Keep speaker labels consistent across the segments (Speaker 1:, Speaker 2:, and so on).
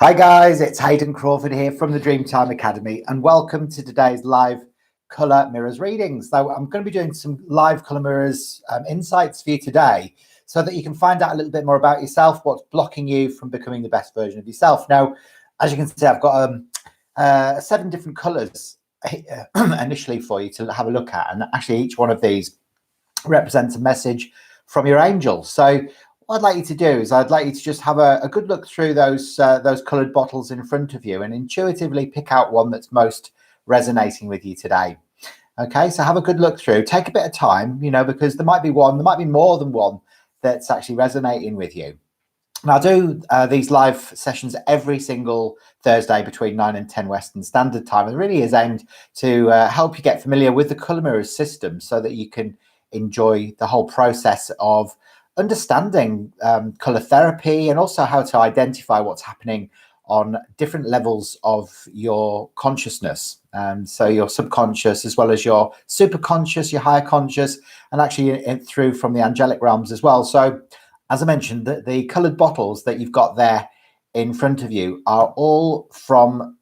Speaker 1: Hi guys, it's Hayden Crawford here from the Dreemtime Academy, and welcome to today's live colour mirrors readings. So I'm going to be doing some live colour mirrors insights for you today so that you can find out a little bit more about yourself, what's blocking you from becoming the best version of yourself. Now, as you can see, I've got 7 different colours initially for you to have a look at, and actually each one of these represents a message from your angel. So what I'd like you to do is I'd like you to just have a good look through those coloured bottles in front of you and intuitively pick out one that's most resonating with you today. Okay, so have a good look through. Take a bit of time, because there might be more than one that's actually resonating with you. And I do these live sessions every single Thursday between 9 and 10 Western Standard Time. It really is aimed to help you get familiar with the colour mirrors system so that you can enjoy the whole process of understanding colour therapy and also how to identify what's happening on different levels of your consciousness. So your subconscious as well as your superconscious, your higher conscious, and actually through from the angelic realms as well. So as I mentioned, the coloured bottles that you've got there in front of you are all from,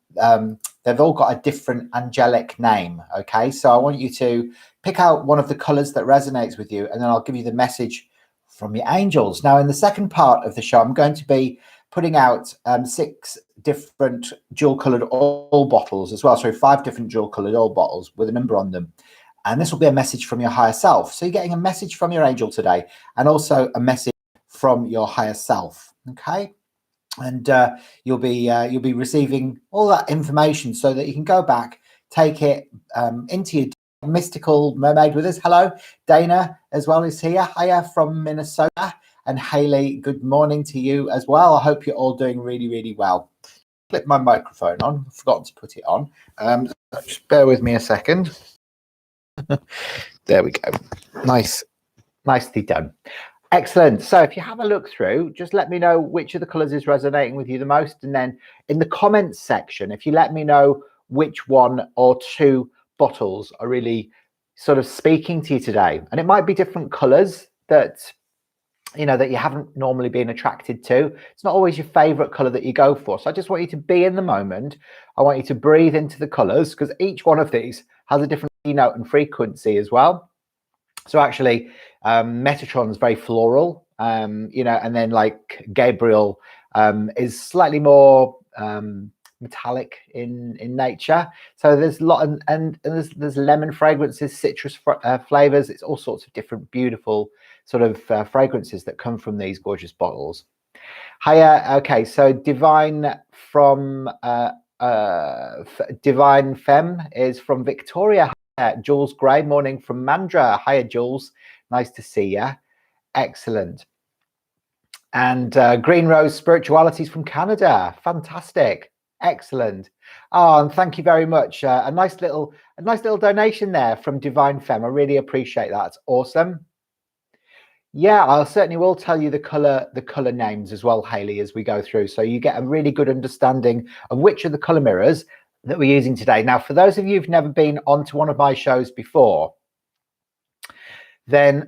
Speaker 1: they've all got a different angelic name. Okay, so I want you to pick out one of the colours that resonates with you, and then I'll give you the message from your angels. Now, in the second part of the show, I'm going to be putting out 6 different dual coloured oil bottles as well. So 5 different dual coloured oil bottles with a number on them. And this will be a message from your higher self. So you're getting a message from your angel today and also a message from your higher self. Okay. And you'll be receiving all that information so that you can go back, take it into your mystical mermaid with us. Hello, Dana as well is here. Hiya from Minnesota. And Haley, good morning to you as well. I hope you're all doing really, really well. Flip my microphone on. I've forgotten to put it on. Just bear with me a second. There we go. Nicely done. Excellent. So if you have a look through, just let me know which of the colours is resonating with you the most. And then in the comments section, if you let me know which one or 2 bottles are really sort of speaking to you today. And it might be different colours that that you haven't normally been attracted to. It's not always your favorite color that you go for. So I just want you to be in the moment. I want you to breathe into the colors because each one of these has a different note and frequency as well. So actually Metatron is very floral, and then like Gabriel is slightly more metallic in nature. So there's a lot, and there's lemon fragrances, citrus flavors. It's all sorts of different beautiful sort of fragrances that come from these gorgeous bottles. Hiya. Okay, so Divine from Divine Femme is from Victoria. Jules Gray, morning from Mandra. Hiya, Jules, nice to see you. Excellent. And Green Rose Spiritualities from Canada. Fantastic. Excellent. Oh, and thank you very much. A nice little donation there from Divine Femme. I really appreciate that. It's awesome. Yeah, I certainly will tell you the color names as well, Haley, as we go through, so you get a really good understanding of which of the color mirrors that we're using today. Now, for those of you who've never been onto one of my shows before, then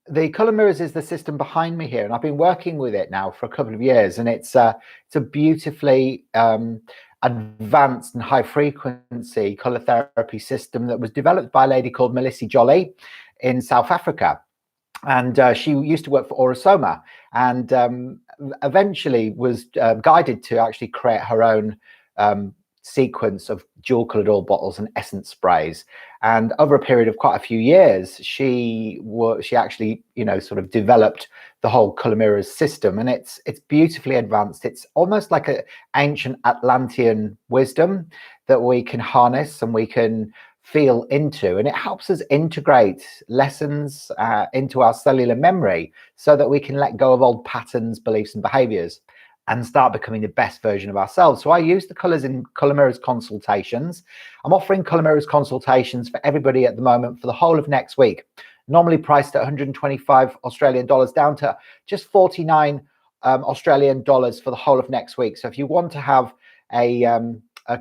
Speaker 1: the color mirrors is the system behind me here, and I've been working with it now for a couple of years, and it's a beautifully advanced and high frequency color therapy system that was developed by a lady called Melissa Jolly in South Africa. And she used to work for Orosoma, and eventually was guided to actually create her own sequence of dual colored oil bottles and essence sprays. And over a period of quite a few years, she actually sort of developed the whole color mirrors system, and it's beautifully advanced. It's almost like an ancient Atlantean wisdom that we can harness and we can feel into, and it helps us integrate lessons into our cellular memory so that we can let go of old patterns, beliefs and behaviors and start becoming the best version of ourselves. So I use the colors in color mirrors consultations. I'm offering color mirrors consultations for everybody at the moment for the whole of next week, normally priced at 125 Australian dollars down to just 49 Australian dollars for the whole of next week. So if you want to have a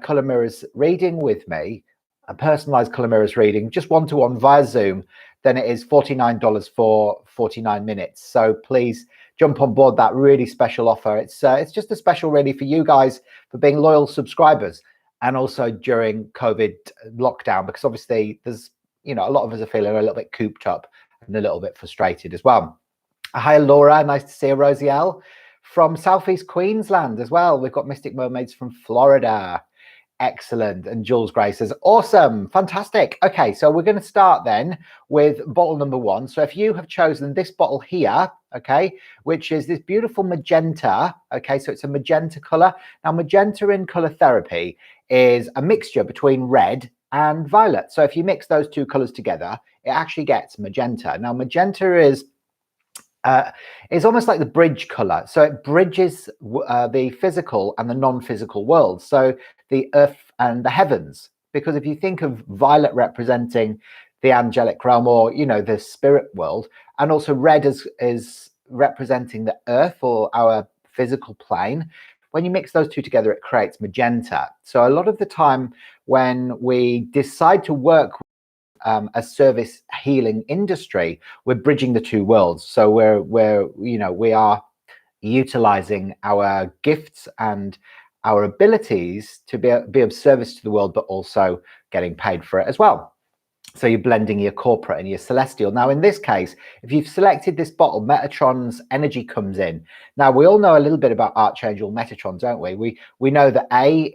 Speaker 1: color mirrors reading with me, a personalized color mirrors reading, just one-to-one via Zoom, then it is $49 for 49 minutes. So please jump on board that really special offer. It's just a special really for you guys for being loyal subscribers, and also during COVID lockdown, because obviously there's, you know, a lot of us are feeling a little bit cooped up and a little bit frustrated as well. Hi, Laura. Nice to see you. Rosiel from Southeast Queensland as well. We've got Mystic Mermaids from Florida. Excellent. And Jules Gray says, awesome, fantastic. Okay, so we're going to start then with bottle number 1. So if you have chosen this bottle here, okay, which is this beautiful magenta, okay, so it's a magenta color. Now, magenta in color therapy is a mixture between red and violet. So if you mix those two colors together, it actually gets magenta. Now, magenta is almost like the bridge color. So it bridges the physical and the non-physical world. So the earth and the heavens, because if you think of violet representing the angelic realm, or, you know, the spirit world, and also red is representing the earth or our physical plane, when you mix those two together, it creates magenta. So a lot of the time when we decide to work a service healing industry, we're bridging the two worlds. So we're you know, we are utilizing our gifts and our abilities to be of service to the world, but also getting paid for it as well. So you're blending your corporate and your celestial. Now, in this case, if you've selected this bottle, Metatron's energy comes in. Now, we all know a little bit about Archangel Metatron, don't we? We know that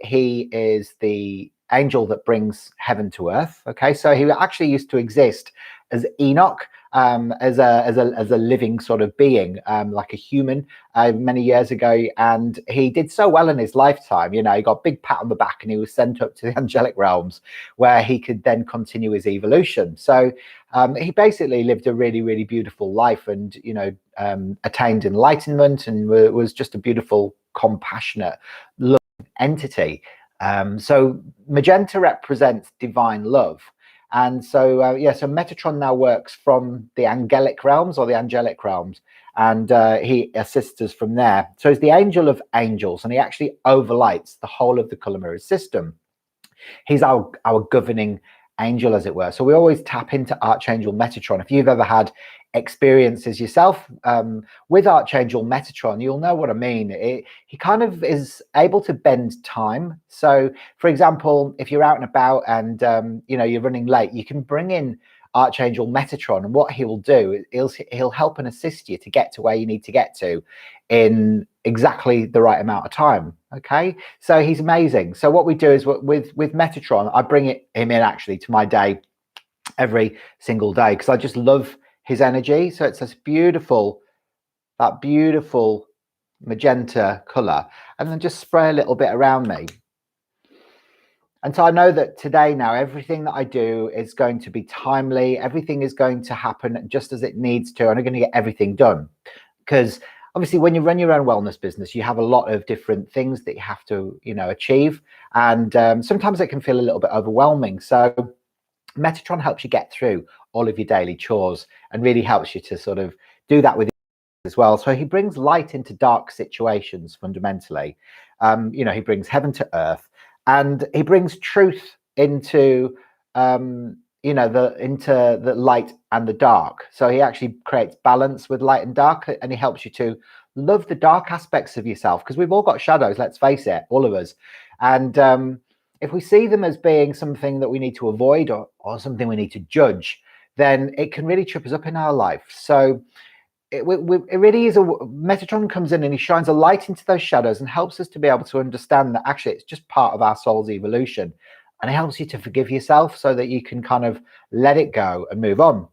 Speaker 1: he is the angel that brings heaven to earth. Okay, so he actually used to exist as Enoch, as a living sort of being, like a human, many years ago, and he did so well in his lifetime. You know, he got a big pat on the back, and he was sent up to the angelic realms, where he could then continue his evolution. So he basically lived a really, really beautiful life, and, you know, attained enlightenment, and was just a beautiful, compassionate, loving entity. So magenta represents divine love. And so, yeah, so Metatron now works from the angelic realms, or the angelic realms, and he assists us from there. So he's the angel of angels, and he actually overlights the whole of the color mirror system. He's our governing angel, as it were. So we always tap into Archangel Metatron. If you've ever had experiences yourself with Archangel Metatron, you'll know what I mean. He kind of is able to bend time. So, for example, if you're out and about and you know, you're running late, you can bring in Archangel Metatron, and what he will do is he'll help and assist you to get to where you need to get to in exactly the right amount of time. Okay, so he's amazing. So what we do is with Metatron, I bring him in actually to my day every single day, because I just love his energy. So it's this beautiful, that beautiful magenta color, and then just spray a little bit around me. And so I know that today now, everything that I do is going to be timely. Everything is going to happen just as it needs to, and I'm going to get everything done. Because obviously, when you run your own wellness business, you have a lot of different things that you have to, you know, achieve. And sometimes it can feel a little bit overwhelming. So Metatron helps you get through all of your daily chores, and really helps you to sort of do that with as well. So he brings light into dark situations fundamentally. You know, he brings heaven to earth, and he brings truth into you know, into the light and the dark. So he actually creates balance with light and dark, and he helps you to love the dark aspects of yourself, because we've all got shadows, let's face it, all of us. And if we see them as being something that we need to avoid, or something we need to judge, then it can really trip us up in our life. So it really is Metatron comes in and he shines a light into those shadows and helps us to be able to understand that actually it's just part of our soul's evolution, and it helps you to forgive yourself so that you can kind of let it go and move on.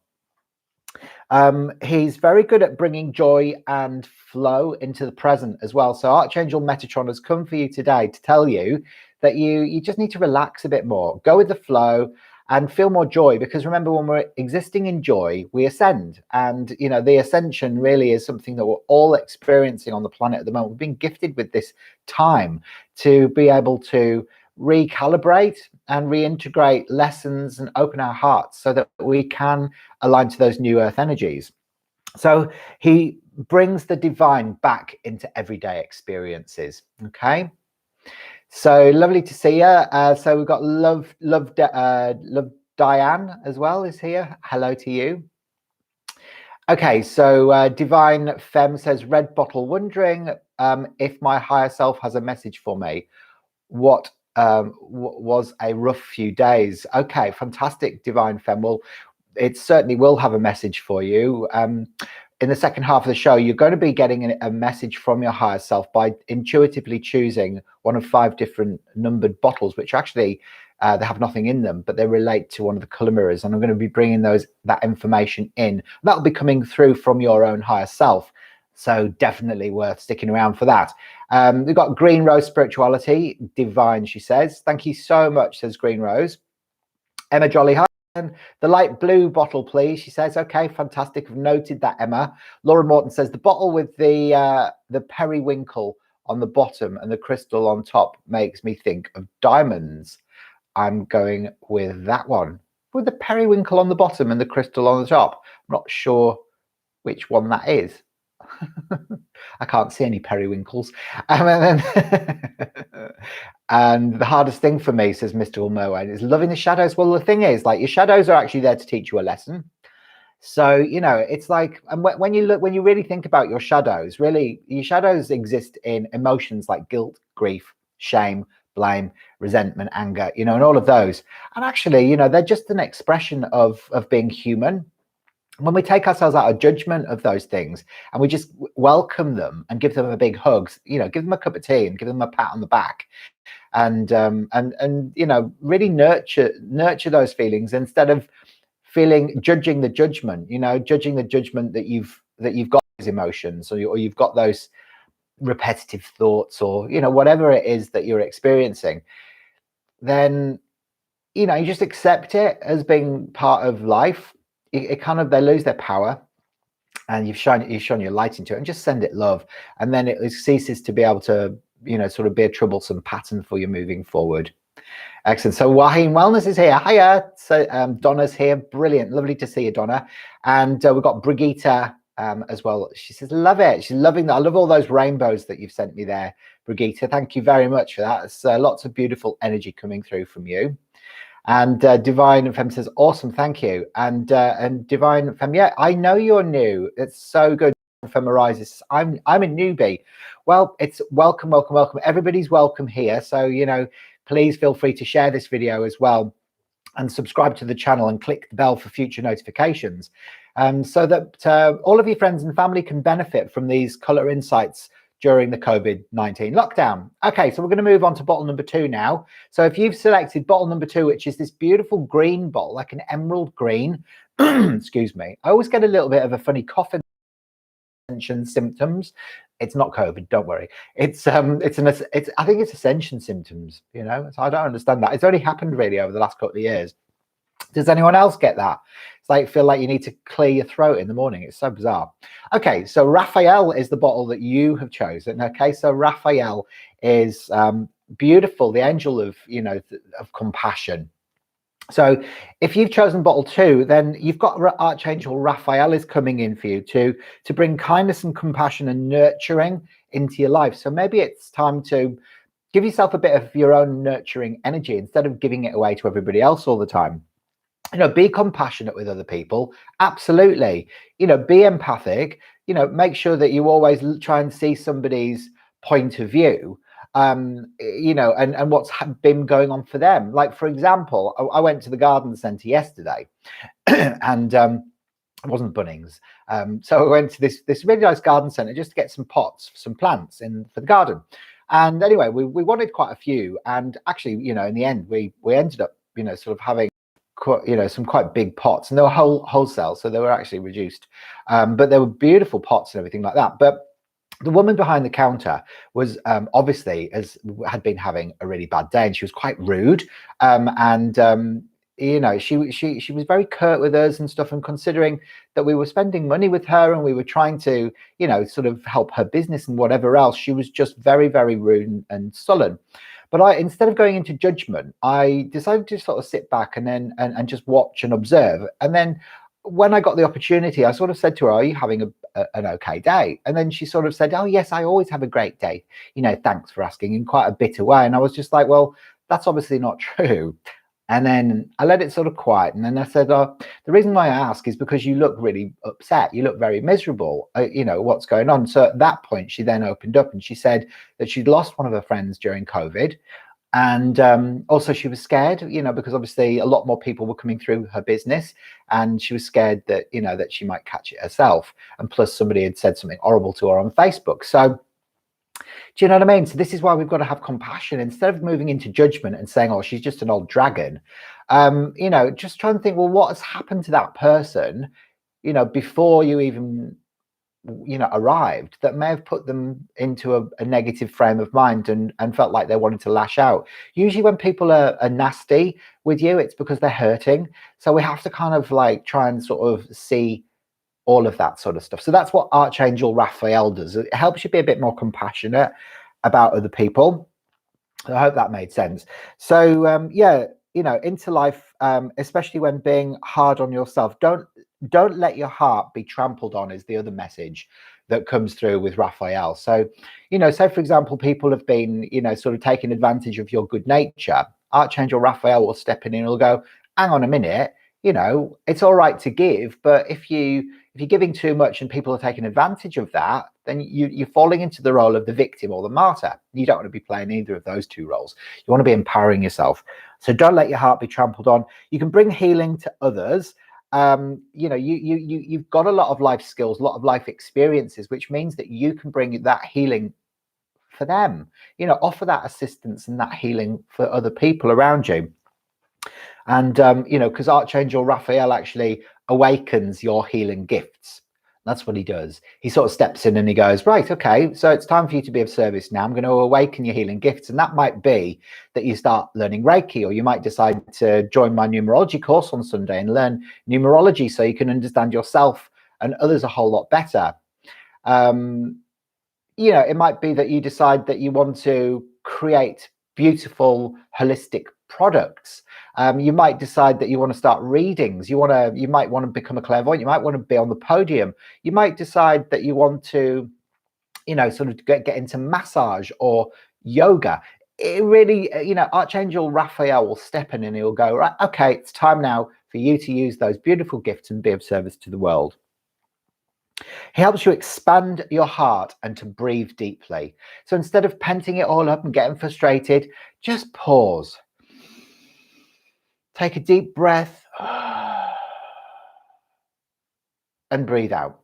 Speaker 1: He's very good at bringing joy and flow into the present as well. So Archangel Metatron has come for you today to tell you that you just need to relax a bit more, go with the flow, and feel more joy. Because remember, when we're existing in joy, we ascend. And, you know, the ascension really is something that we're all experiencing on the planet at the moment. We've been gifted with this time to be able to recalibrate and reintegrate lessons and open our hearts so that we can align to those new earth energies. So he brings the divine back into everyday experiences. Okay, so lovely to see you. So we've got love Diane as well is here. Hello to you. Okay, so Divine Femme says, red bottle, wondering if my higher self has a message for me. What was a rough few days? Okay, fantastic, Divine Femme. Well, it certainly will have a message for you. In the second half of the show, you're going to be getting a message from your higher self by intuitively choosing one of 5 different numbered bottles, which actually they have nothing in them, but they relate to one of the color mirrors. And I'm going to be bringing that information in. That'll be coming through from your own higher self. So definitely worth sticking around for that. We've got Green Rose Spirituality, Divine, she says. Thank you so much, says Green Rose. Emma Jolly, hi. The light blue bottle, please. She says, okay, fantastic. I've noted that, Emma. Laura Morton says, the bottle with the periwinkle on the bottom and the crystal on top makes me think of diamonds. I'm going with that one. With the periwinkle on the bottom and the crystal on the top. I'm not sure which one that is. I can't see any periwinkles. And the hardest thing for me, says Mr. Ulmoan, is loving the shadows. Well, the thing is, like, your shadows are actually there to teach you a lesson. So, you know, it's like, and when you really think about your shadows, really, your shadows exist in emotions like guilt, grief, shame, blame, resentment, anger, you know, and all of those. And actually, you know, they're just an expression of being human. When we take ourselves out of judgment of those things and we just welcome them and give them a big hug, you know, give them a cup of tea and give them a pat on the back, and you know, really nurture those feelings instead of judging the judgment, you know, judging the judgment that you've got those emotions, or you've got those repetitive thoughts, or, you know, whatever it is that you're experiencing. Then, you know, you just accept it as being part of life. It kind of, they lose their power, and you've shone your light into it, and just send it love, and then it ceases to be able to, you know, sort of be a troublesome pattern for you moving forward. Excellent. So Waheen Wellness is here. Hiya. So Donna's here. Brilliant. Lovely to see you, Donna. And we've got Brigitte as well. She says, love it. She's loving that. I love all those rainbows that you've sent me there, Brigitte. Thank you very much for that. It's lots of beautiful energy coming through from you. And Divine Femme says, awesome, thank you. And Divine Femme, yeah, I know you're new. It's so good. Femme arises. I'm a newbie. Well, it's welcome. Everybody's welcome here. So, you know, please feel free to share this video as well, and subscribe to the channel and click the bell for future notifications, so that all of your friends and family can benefit from these color insights during the COVID-19 lockdown. Okay, so we're going to move on to bottle number 2 now. So if you've selected bottle number 2, which is this beautiful green bottle, like an emerald green, excuse me, I always get a little bit of a funny cough ascension symptoms. It's not COVID, don't worry. I think it's ascension symptoms, you know. So I don't understand that. It's only happened really over the last couple of years. Does anyone else get that? It's like, feel like you need to clear your throat in the morning. It's so bizarre. Okay, so Raphael is the bottle that you have chosen. Okay, so Raphael is beautiful, the angel of, you know, of compassion. So if you've chosen bottle 2, then you've got Archangel Raphael is coming in for you to bring kindness and compassion and nurturing into your life. So maybe it's time to give yourself a bit of your own nurturing energy instead of giving it away to everybody else all the time. You know, be compassionate with other people. Absolutely. You know, be empathic. You know, make sure that you always try and see somebody's point of view, you know, and what's been going on for them. Like, for example, I went to the garden centre yesterday and it wasn't Bunnings. So I went to this really nice garden centre just to get some pots, some plants in for the garden. And anyway, we wanted quite a few. And actually, you know, in the end, we ended up, you know, sort of having some quite big pots, and they were wholesale, so they were actually reduced, but they were beautiful pots and everything like that. But the woman behind the counter was obviously had been having a really bad day, and she was quite rude, and you know, she was very curt with us and stuff, and considering that we were spending money with her and we were trying to, you know, sort of help her business and whatever else, she was just very, very rude and sullen. But instead of going into judgment, I decided to sort of sit back and just watch and observe. And then when I got the opportunity, I sort of said to her, are you having an okay day? And then she sort of said, oh, yes, I always have a great day. You know, thanks for asking, in quite a bitter way. And I was just like, well, that's obviously not true. And then I let it sort of quiet. And then I said, oh, the reason why I ask is because you look really upset. You look very miserable. You know, what's going on? So at that point, she then opened up and she said that she'd lost one of her friends during COVID. And also she was scared, you know, because obviously a lot more people were coming through her business, and she was scared that, you know, that she might catch it herself. And plus somebody had said something horrible to her on Facebook. So do you know what I mean? So this is why we've got to have compassion instead of moving into judgment and saying, oh, she's just an old dragon. You know, just try and think, well, what has happened to that person, you know, before you even, you know, arrived, that may have put them into a negative frame of mind and felt like they wanted to lash out. Usually when people are nasty with you, it's because they're hurting. So we have to kind of like try and sort of see all of that sort of stuff. So that's what Archangel Raphael does. It helps you be a bit more compassionate about other people. I hope that made sense. So yeah, you know, into life, especially when being hard on yourself, don't let your heart be trampled on, is the other message that comes through with Raphael. So, you know, say for example, people have been, you know, sort of taking advantage of your good nature. Archangel Raphael will step in and he'll go, hang on a minute, you know, it's all right to give, but if you're giving too much and people are taking advantage of that, then you're falling into the role of the victim or the martyr. You don't want to be playing either of those two roles. You want to be empowering yourself. So don't let your heart be trampled on. You can bring healing to others. You know, you've got a lot of life skills, a lot of life experiences, which means that you can bring that healing for them. You know, offer that assistance and that healing for other people around you. And you know, because Archangel Raphael actually awakens your healing gifts. That's what he does. He sort of steps in and he goes, right, okay, so it's time for you to be of service now. I'm going to awaken your healing gifts. And that might be that you start learning Reiki, or you might decide to join my numerology course on Sunday and learn numerology so you can understand yourself and others a whole lot better. You know, it might be that you decide that you want to create beautiful, holistic products. You might decide that you want to start readings. You might want to become a clairvoyant. You might want to be on the podium. You might decide that you want to, you know, sort of get into massage or yoga. It really, you know, Archangel Raphael will step in and he'll go, right, okay, it's time now for you to use those beautiful gifts and be of service to the world. He helps you expand your heart and to breathe deeply. So instead of penting it all up and getting frustrated, just pause. Take a deep breath and breathe out.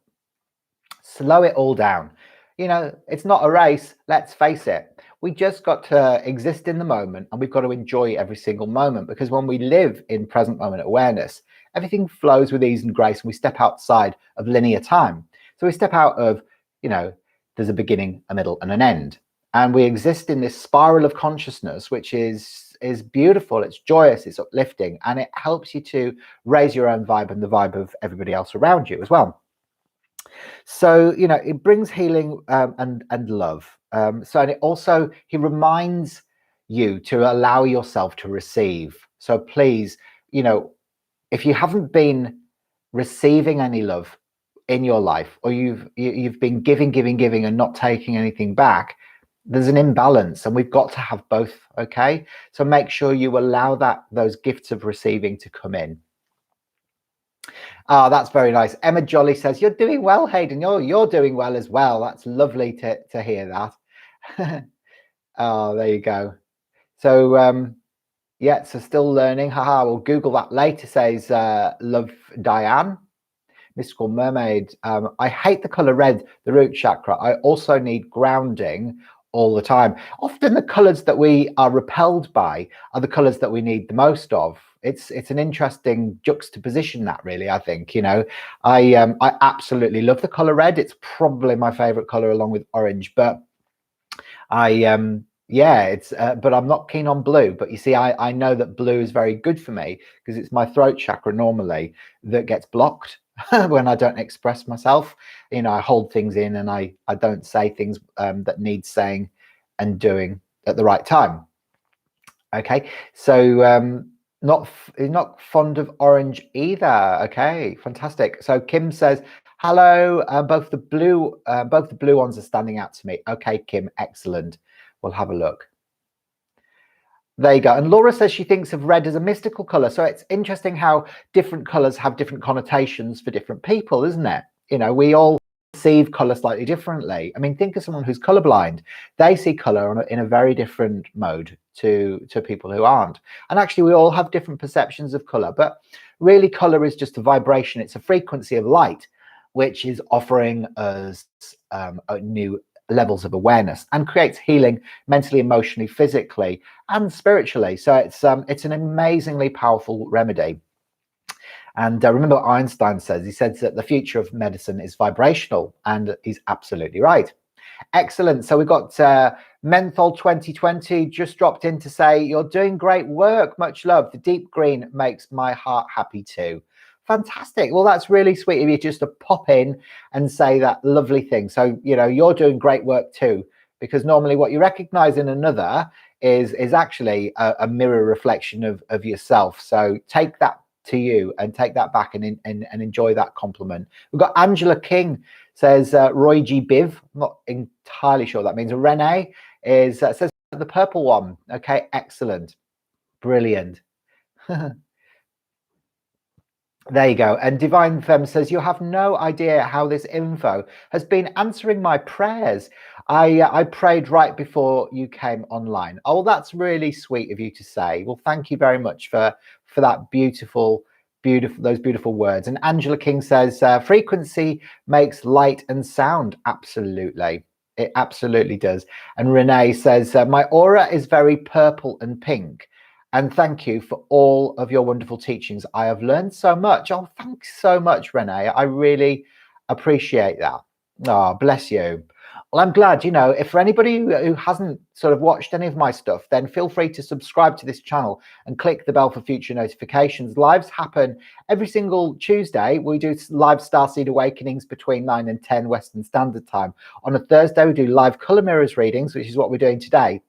Speaker 1: Slow it all down. You know, it's not a race, let's face it. We just got to exist in the moment, and we've got to enjoy every single moment, because when we live in present moment awareness, everything flows with ease and grace, and we step outside of linear time. So we step out of, you know, there's a beginning, a middle, and an end. And we exist in this spiral of consciousness, which is beautiful, it's joyous, it's uplifting, and it helps you to raise your own vibe and the vibe of everybody else around you as well. So, you know, it brings healing and love. So, and it also, he reminds you to allow yourself to receive. So please, you know, if you haven't been receiving any love in your life, or you've been giving and not taking anything back, there's an imbalance, and we've got to have both. Okay, so make sure you allow those gifts of receiving to come in. Oh, that's very nice. Emma Jolly says, you're doing well, Hayden. You're doing well as well. That's lovely to hear that. Oh, there you go. So yeah, so still learning. Haha, we'll Google that later, says Love Diane. Mystical Mermaid. I hate the color red, the root chakra. I also need grounding all the time. Often the colors that we are repelled by are the colors that we need the most of. It's an interesting juxtaposition, that, really, I think. You know, I absolutely love the color red. It's probably my favorite color along with orange, but yeah, it's but I'm not keen on blue. But you see, I know that blue is very good for me, because it's my throat chakra normally that gets blocked when I don't express myself. You know, I hold things in, and I don't say things that need saying and doing at the right time. Okay, so not fond of orange either. Okay, fantastic. So Kim says, hello, both the blue ones are standing out to me. Okay, Kim, excellent. We'll have a look. There you go. And Laura says she thinks of red as a mystical color. So it's interesting how different colors have different connotations for different people, isn't it? You know, we all perceive color slightly differently. I mean, think of someone who's colorblind. They see color in a very different mode to people who aren't. And actually, we all have different perceptions of color. But really, color is just a vibration. It's a frequency of light, which is offering us new levels of awareness and creates healing mentally, emotionally, physically, and spiritually. So it's an amazingly powerful remedy. And remember what Einstein says. He says that the future of medicine is vibrational, and he's absolutely right. Excellent. So we've got Menthol 2020 just dropped in to say, you're doing great work. Much love. The deep green makes my heart happy too. Fantastic. Well, that's really sweet of you just to pop in and say that lovely thing. So, you know, you're doing great work too, because normally what you recognize in another is actually a mirror reflection of yourself. So take that to you and take that back and enjoy that compliment. We've got Angela King says Roy G Biv. I'm not entirely sure what that means. Renee is says the purple one. Okay, excellent, brilliant. There you go. And Divine Femme says, you have no idea how this info has been answering my prayers. I prayed right before you came online. Oh, that's really sweet of you to say. Well, thank you very much for that beautiful those beautiful words. And Angela King says, frequency makes light and sound. Absolutely. It absolutely does. And Renee says, my aura is very purple and pink. And thank you for all of your wonderful teachings. I have learned so much. Oh, thanks so much, Renee. I really appreciate that. Oh, bless you. Well, I'm glad, you know, if for anybody who hasn't sort of watched any of my stuff, then feel free to subscribe to this channel and click the bell for future notifications. Lives happen every single Tuesday. We do live Starseed Awakenings between 9 and 10 Western Standard Time. On a Thursday, we do live color mirrors readings, which is what we're doing today.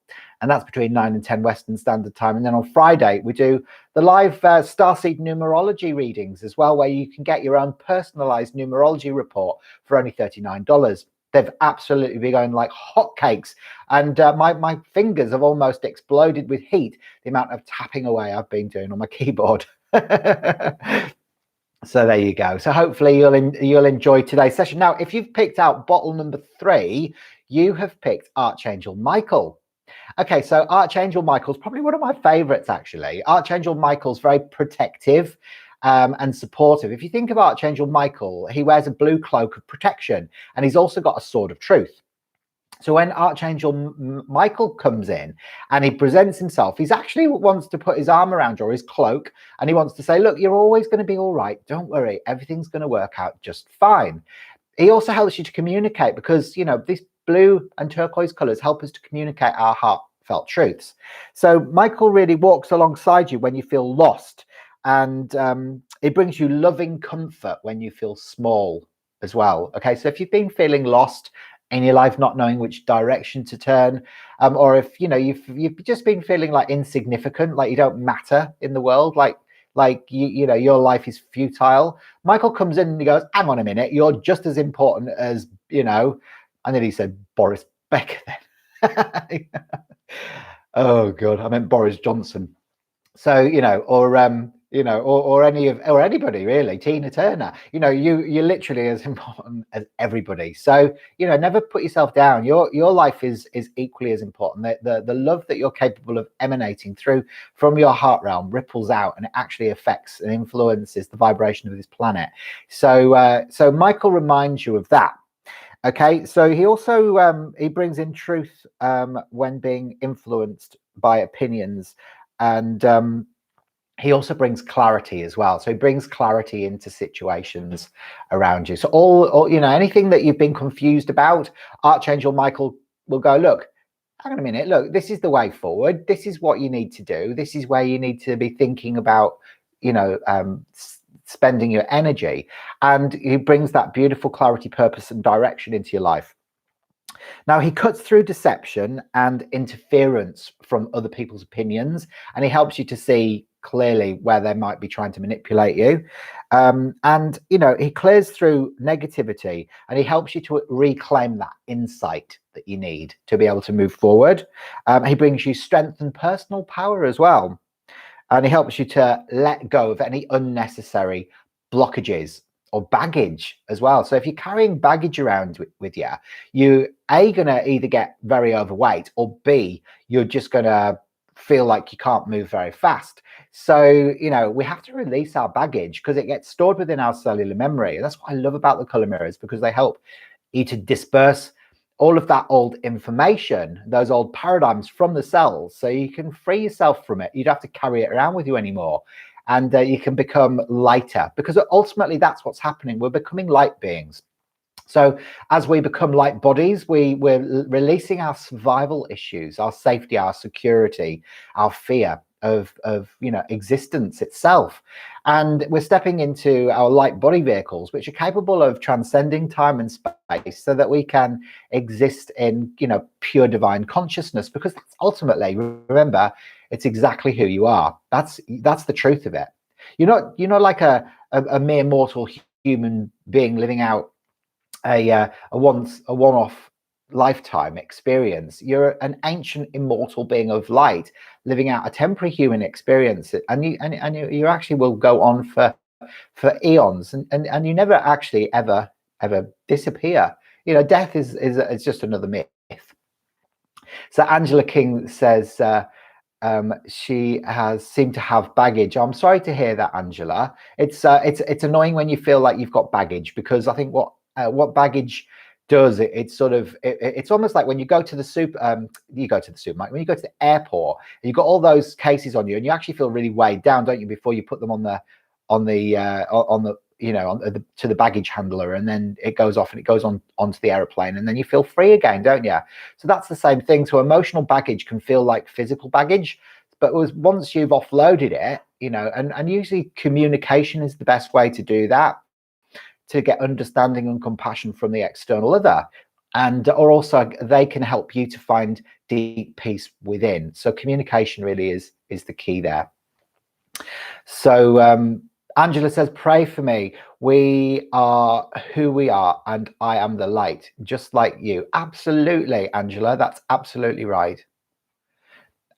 Speaker 1: And that's between 9 and 10 Western Standard Time. And then on Friday, we do the live Starseed numerology readings as well, where you can get your own personalized numerology report for only $39. They've absolutely been going like hotcakes. And my fingers have almost exploded with heat, the amount of tapping away I've been doing on my keyboard. So there you go. So hopefully you'll enjoy today's session. Now, if you've picked out bottle number 3, you have picked Archangel Michael. Okay, so Archangel Michael's probably one of my favorites, actually. Archangel Michael's very protective and supportive. If you think of Archangel Michael, he wears a blue cloak of protection, and he's also got a sword of truth. So when Archangel Michael comes in and he presents himself, he's actually wants to put his arm around you, or his cloak, and he wants to say, look, you're always going to be all right. Don't worry. Everything's going to work out just fine. He also helps you to communicate because, you know, these blue and turquoise colors help us to communicate our heartfelt truths. So Michael really walks alongside you when you feel lost, and it brings you loving comfort when you feel small as well. Okay, so if you've been feeling lost in your life, not knowing which direction to turn, or if you know you've just been feeling like insignificant, like you don't matter in the world, like you know your life is futile, Michael comes in and he goes, hang on a minute, you're just as important as, you know, I nearly said Boris Becker then. Oh god, I meant Boris Johnson. So, you know, or anybody really, Tina Turner, you know, you're literally as important as everybody. So, you know, never put yourself down. Your life is equally as important. The love that you're capable of emanating through from your heart realm ripples out, and it actually affects and influences the vibration of this planet. So so Michael reminds you of that. Okay, so he also he brings in truth when being influenced by opinions, and he also brings clarity as well. So he brings clarity into situations around you. So all you know, anything that you've been confused about, Archangel Michael will go, look, hang on a minute, look, this is the way forward. This is what you need to do. This is where you need to be thinking about, you know, spending your energy. And he brings that beautiful clarity, purpose, and direction into your life. Now, he cuts through deception and interference from other people's opinions, and he helps you to see clearly where they might be trying to manipulate you. And, you know, he clears through negativity and he helps you to reclaim that insight that you need to be able to move forward. He brings you strength and personal power as well. And he helps you to let go of any unnecessary blockages or baggage as well. So if you're carrying baggage around with you, you gonna either get very overweight, or B, you're just gonna feel like you can't move very fast. So, you know, we have to release our baggage because it gets stored within our cellular memory. And that's what I love about the color mirrors, because they help you to disperse all of that old information, those old paradigms from the cells, so you can free yourself from it. You don't have to carry it around with you anymore. And you can become lighter, because ultimately that's what's happening. We're becoming light beings. So as we become light bodies, we're releasing our survival issues, our safety, our security, our fear of you know, existence itself. And we're stepping into our light body vehicles, which are capable of transcending time and space, so that we can exist in, you know, pure divine consciousness, because that's ultimately, remember, it's exactly who you are. That's the truth of it. You're not like a mere mortal human being living out a one-off lifetime experience. You're an ancient immortal being of light living out a temporary human experience, and you actually will go on for eons, and you never actually ever disappear. You know, death is just another myth. So Angela King says she has seemed to have baggage. I'm sorry to hear that, Angela. It's annoying when you feel like you've got baggage, because I think what baggage does, it's almost like when you go to the supermarket, when you go to the airport, you've got all those cases on you, and you actually feel really weighed down, don't you, before you put them on the you know, to the baggage handler, and then it goes off and it goes onto the airplane, and then you feel free again, don't you? So that's the same thing. So emotional baggage can feel like physical baggage, but once you've offloaded it, you know, and usually communication is the best way to do that, to get understanding and compassion from the external other, or also they can help you to find deep peace within. So communication really is the key there. So Angela says, pray for me. We are who we are, and I am the light, just like you. Absolutely, Angela, that's absolutely right.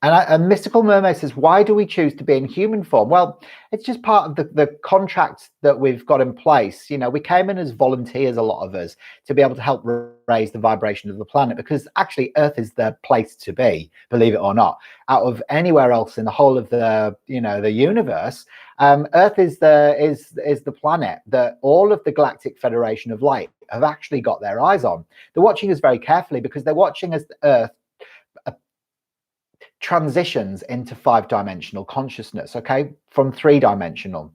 Speaker 1: And Mystical Mermaid says, why do we choose to be in human form? Well, it's just part of the contract that we've got in place. You know, we came in as volunteers, a lot of us, to be able to help raise the vibration of the planet, because actually Earth is the place to be, believe it or not. Out of anywhere else in the whole of the, you know, the universe, Earth is the planet that all of the Galactic Federation of Light have actually got their eyes on. They're watching us very carefully, because they're watching as the Earth transitions into 5-dimensional consciousness, okay, from 3-dimensional.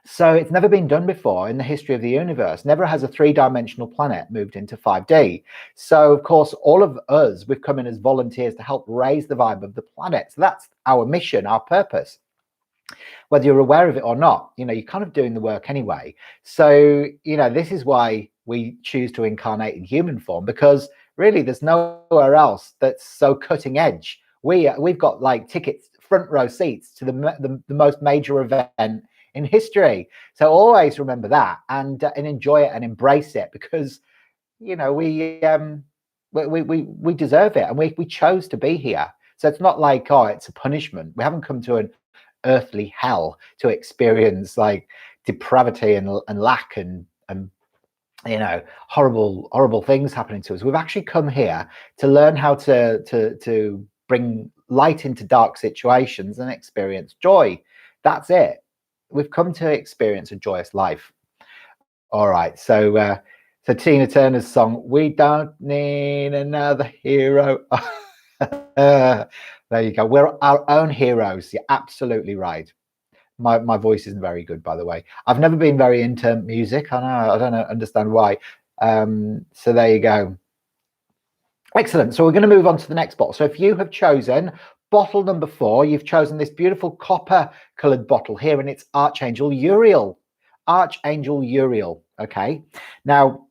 Speaker 1: So it's never been done before in the history of the universe. Never has a 3-dimensional planet moved into 5D. So of course, all of us, we've come in as volunteers to help raise the vibe of the planet. So that's our mission, our purpose. Whether you're aware of it or not, you know, you're kind of doing the work anyway. So, you know, this is why we choose to incarnate in human form, because really there's nowhere else that's so cutting edge. We've got like tickets, front row seats to the most major event in history. So always remember that, and enjoy it and embrace it, because, you know, we deserve it, and we chose to be here. So it's not like, oh, it's a punishment. We haven't come to an earthly hell to experience like depravity and lack and you know, horrible things happening to us. We've actually come here to learn how to bring light into dark situations and experience joy. That's it. We've come to experience a joyous life. All right, so so Tina Turner's song, "We Don't Need Another Hero." There you go. We're our own heroes. You're absolutely right. My voice isn't very good, by the way. I've never been very into music. I don't understand why. So there you go. Excellent. So we're going to move on to the next bottle. So if you have chosen bottle number 4, you've chosen this beautiful copper colored bottle here, and it's Archangel Uriel. Archangel Uriel. Okay. Now,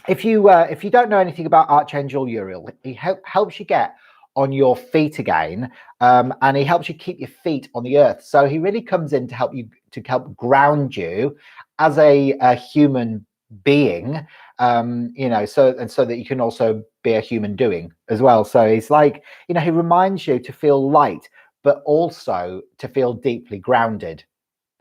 Speaker 1: if you don't know anything about Archangel Uriel, he helps you get on your feet again, and he helps you keep your feet on the earth. So he really comes in to help you, to help ground you as a human being, you know, so that you can also be a human doing as well. So he's like, you know, he reminds you to feel light, but also to feel deeply grounded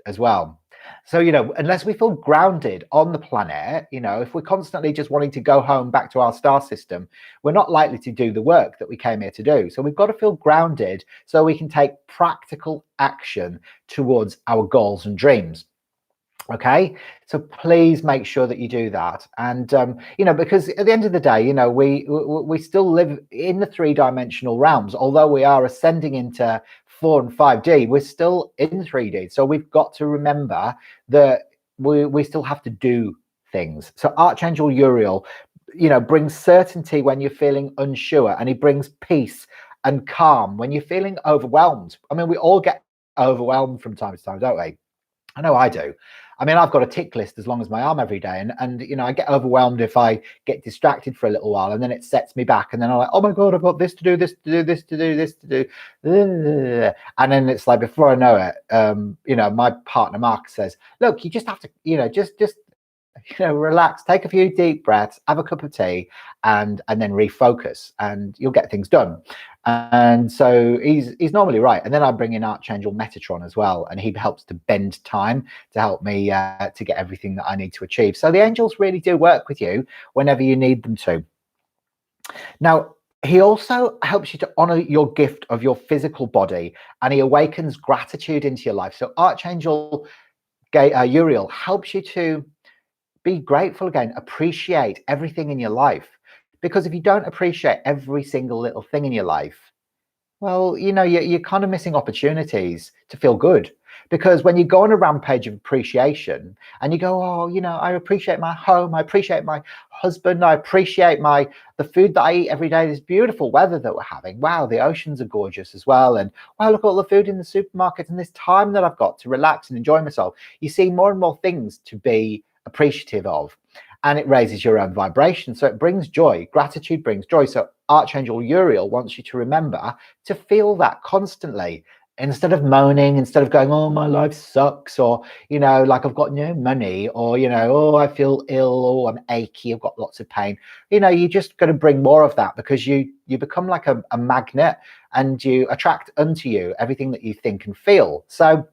Speaker 1: as well. So, you know, unless we feel grounded on the planet, you know, if we're constantly just wanting to go home back to our star system, we're not likely to do the work that we came here to do. So we've got to feel grounded so we can take practical action towards our goals and dreams. Okay, so please make sure that you do that. And you know, because at the end of the day, you know, we still live in the 3-dimensional realms. Although we are ascending into 4 and 5D, we're still in 3D. So we've got to remember that we still have to do things. So Archangel Uriel, you know, brings certainty when you're feeling unsure, and he brings peace and calm when you're feeling overwhelmed. I mean, we all get overwhelmed from time to time, don't we? I know I do. I mean, I've got a tick list as long as my arm every day, and you know, I get overwhelmed if I get distracted for a little while, and then it sets me back, and then I'm like, oh my god, I've got this to do, this to do, this to do, this to do, and then it's like, before I know it, you know, my partner Mark says, look, you just have to, you know, just you know, relax, take a few deep breaths, have a cup of tea, and then refocus, and you'll get things done. And so he's normally right. And then I bring in Archangel Metatron as well, and he helps to bend time to help me to get everything that I need to achieve. So the angels really do work with you whenever you need them to. Now, he also helps you to honor your gift of your physical body, and he awakens gratitude into your life. So Archangel Uriel helps you to be grateful again, appreciate everything in your life. Because if you don't appreciate every single little thing in your life, well, you know, you're kind of missing opportunities to feel good. Because when you go on a rampage of appreciation and you go, oh, you know, I appreciate my home, I appreciate my husband, I appreciate the food that I eat every day, this beautiful weather that we're having. Wow, the oceans are gorgeous as well. And wow, look at all the food in the supermarket and this time that I've got to relax and enjoy myself. You see more and more things to be appreciative of. And it raises your own vibration. So it brings joy. Gratitude brings joy. So Archangel Uriel wants you to remember to feel that constantly. Instead of moaning, instead of going, oh, my life sucks, or, you know, like I've got no money, or, you know, oh, I feel ill, or I'm achy, I've got lots of pain. You know, you're just going to bring more of that, because you become like a magnet, and you attract unto you everything that you think and feel. So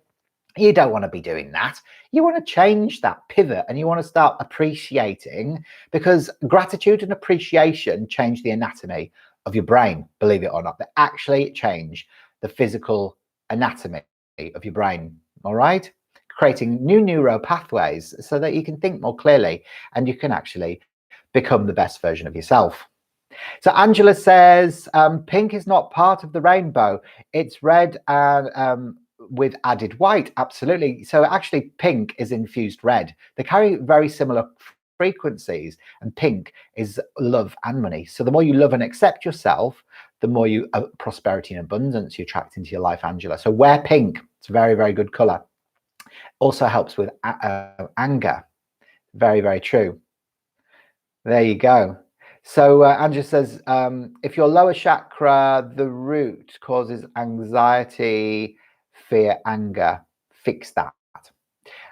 Speaker 1: you don't want to be doing that. You want to change that, pivot, and you want to start appreciating, because gratitude and appreciation change the anatomy of your brain, believe it or not. They actually change the physical anatomy of your brain, all right? Creating new neural pathways so that you can think more clearly and you can actually become the best version of yourself. So Angela says, pink is not part of the rainbow. It's red and with added white. Absolutely. So actually pink is infused red. They carry very similar frequencies, and pink is love and money. So the more you love and accept yourself, the more you prosperity and abundance you attract into your life, Angela. So wear pink. It's a very, very good color. Also helps with anger. Very, very true. There you go. So Angela says, if your lower chakra, the root causes anxiety, fear, anger, fix that.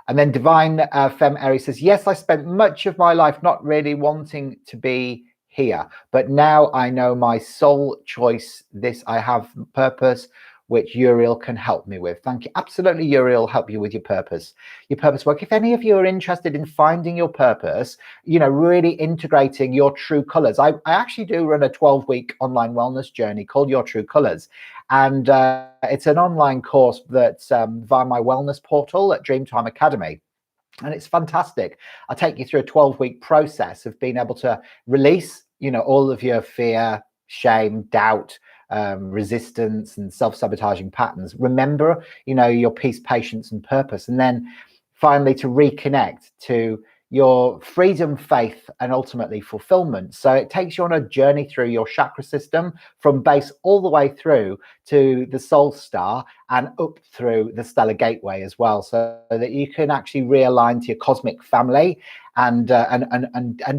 Speaker 1: And then Divine Femme Aries says, yes, I spent much of my life not really wanting to be here, but now I know my soul choice. This I have purpose, which Uriel can help me with. Thank you. Absolutely, Uriel help you with your purpose work. If any of you are interested in finding your purpose, you know, really integrating your true colors, I actually do run a 12-week online wellness journey called Your True Colors. And it's an online course that's via my wellness portal at Dreemtime Academy. And it's fantastic. I take you through a 12-week process of being able to release, you know, all of your fear, shame, doubt, resistance and self-sabotaging patterns. Remember, you know, your peace, patience and purpose. And then finally to reconnect to your freedom, faith, and ultimately fulfillment. So it takes you on a journey through your chakra system from base all the way through to the soul star and up through the stellar gateway as well, so that you can actually realign to your cosmic family and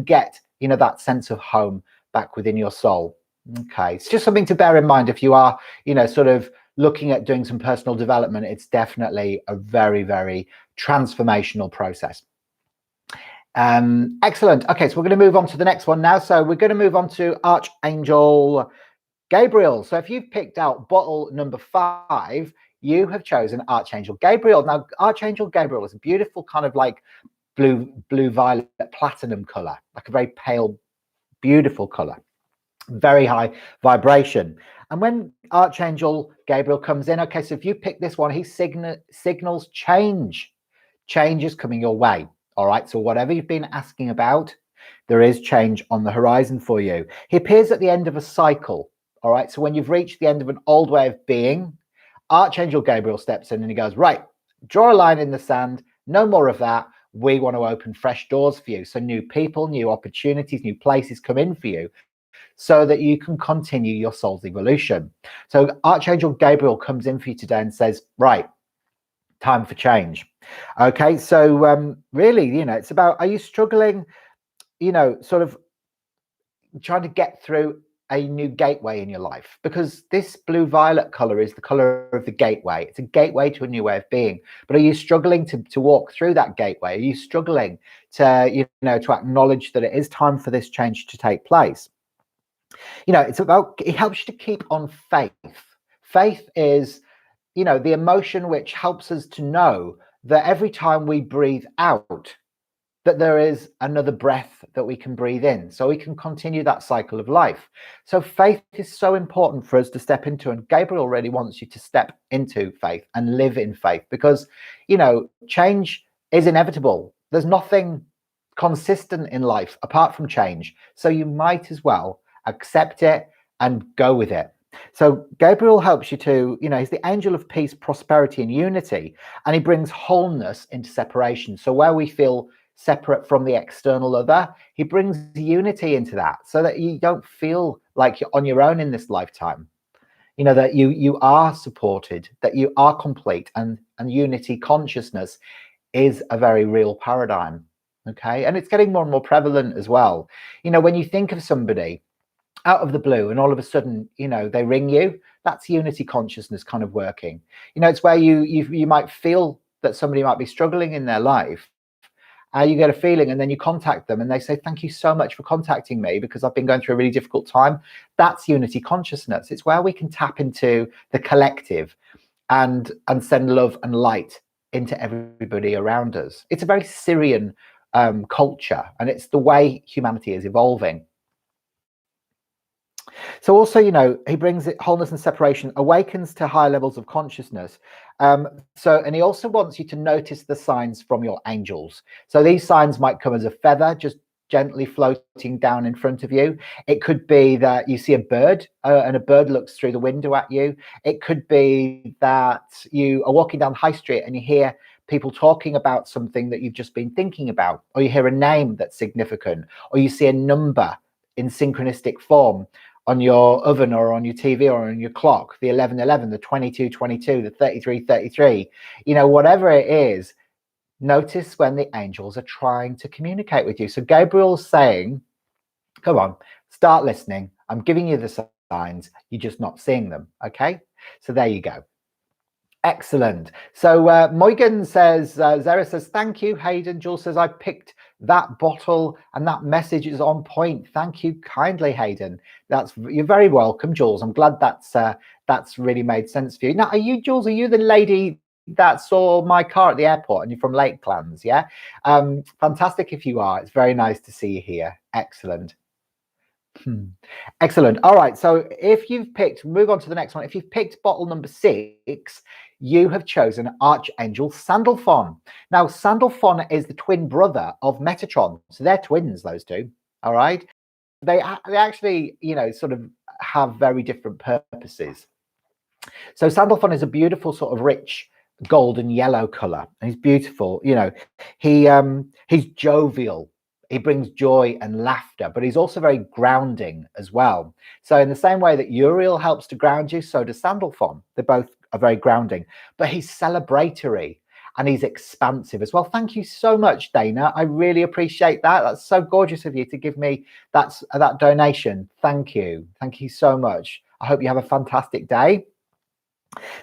Speaker 1: get, you know, that sense of home back within your soul. Okay, it's just something to bear in mind if you are, sort of looking at doing some personal development. It's definitely a very, very transformational process. Excellent. Okay, so we're going to move on to the next one now. So we're going to move on to Archangel Gabriel. So if you've picked out bottle number 5, you have chosen Archangel Gabriel. Now, Archangel Gabriel is a beautiful kind of like blue violet platinum color, like a very pale, beautiful color, very high vibration. And when Archangel Gabriel comes in, okay, so if you pick this one, he signals change is coming your way. All right, so whatever you've been asking about, there is change on the horizon for you. He appears at the end of a cycle. All right, so when you've reached the end of an old way of being, Archangel Gabriel steps in and he goes, right, draw a line in the sand, no more of that. We want to open fresh doors for you. So new people, new opportunities, new places come in for you so that you can continue your soul's evolution. So Archangel Gabriel comes in for you today and says, right, time for change. Okay, so really, it's about, are you struggling, sort of trying to get through a new gateway in your life? Because this blue violet color is the color of the gateway. It's a gateway to a new way of being. But are you struggling to walk through that gateway? Are you struggling to, to acknowledge that it is time for this change to take place? It's about, it helps you to keep on faith. Faith is, the emotion which helps us to know that every time we breathe out, that there is another breath that we can breathe in, so we can continue that cycle of life. So faith is so important for us to step into, and Gabriel really wants you to step into faith and live in faith, because change is inevitable. There's nothing consistent in life apart from change, so you might as well accept it and go with it. So Gabriel helps you to, he's the angel of peace, prosperity, and unity, and he brings wholeness into separation. So where we feel separate from the external other, he brings unity into that, so that you don't feel like you're on your own in this lifetime. That you are supported, that you are complete, and unity consciousness is a very real paradigm. Okay, and it's getting more and more prevalent as well. When you think of somebody out of the blue and all of a sudden, they ring you, that's unity consciousness kind of working. It's where you might feel that somebody might be struggling in their life. You get a feeling and then you contact them and they say, thank you so much for contacting me because I've been going through a really difficult time. That's unity consciousness. It's where we can tap into the collective and send love and light into everybody around us. It's a very Syrian culture, and it's the way humanity is evolving. So also, he brings it wholeness and separation, awakens to higher levels of consciousness. And he also wants you to notice the signs from your angels. So these signs might come as a feather, just gently floating down in front of you. It could be that you see a bird and a bird looks through the window at you. It could be that you are walking down High Street and you hear people talking about something that you've just been thinking about, or you hear a name that's significant, or you see a number in synchronistic form on your oven or on your TV or on your clock, the 11:11, the 22:22, the 33:33, whatever it is, notice when the angels are trying to communicate with you. So Gabriel's saying, come on, start listening. I'm giving you the signs. You're just not seeing them. Okay, so there you go. Excellent. So Moigan says, Zara says, thank you. Hayden. Jules says, I picked that bottle and that message is on point. Thank you kindly, Hayden. You're very welcome, Jules. I'm glad that's really made sense for you. Now, are you, Jules, are you the lady that saw my car at the airport and you're from Lakelands? Yeah. Fantastic if you are. It's very nice to see you here. Excellent. Excellent. All right, so if you've picked, move on to the next one. If you've picked bottle number 6, you have chosen Archangel Sandalphon. Now, Sandalphon is the twin brother of Metatron, so they're twins, those two. All right, they actually, sort of have very different purposes. So Sandalphon is a beautiful sort of rich golden yellow color, and he's beautiful. He's jovial. He brings joy and laughter, but he's also very grounding as well. So in the same way that Uriel helps to ground you, so does Sandalphon. They both are very grounding, but he's celebratory and he's expansive as well. Thank you so much, Dana. I really appreciate that. That's so gorgeous of you to give me that donation. Thank you so much. I hope you have a fantastic day.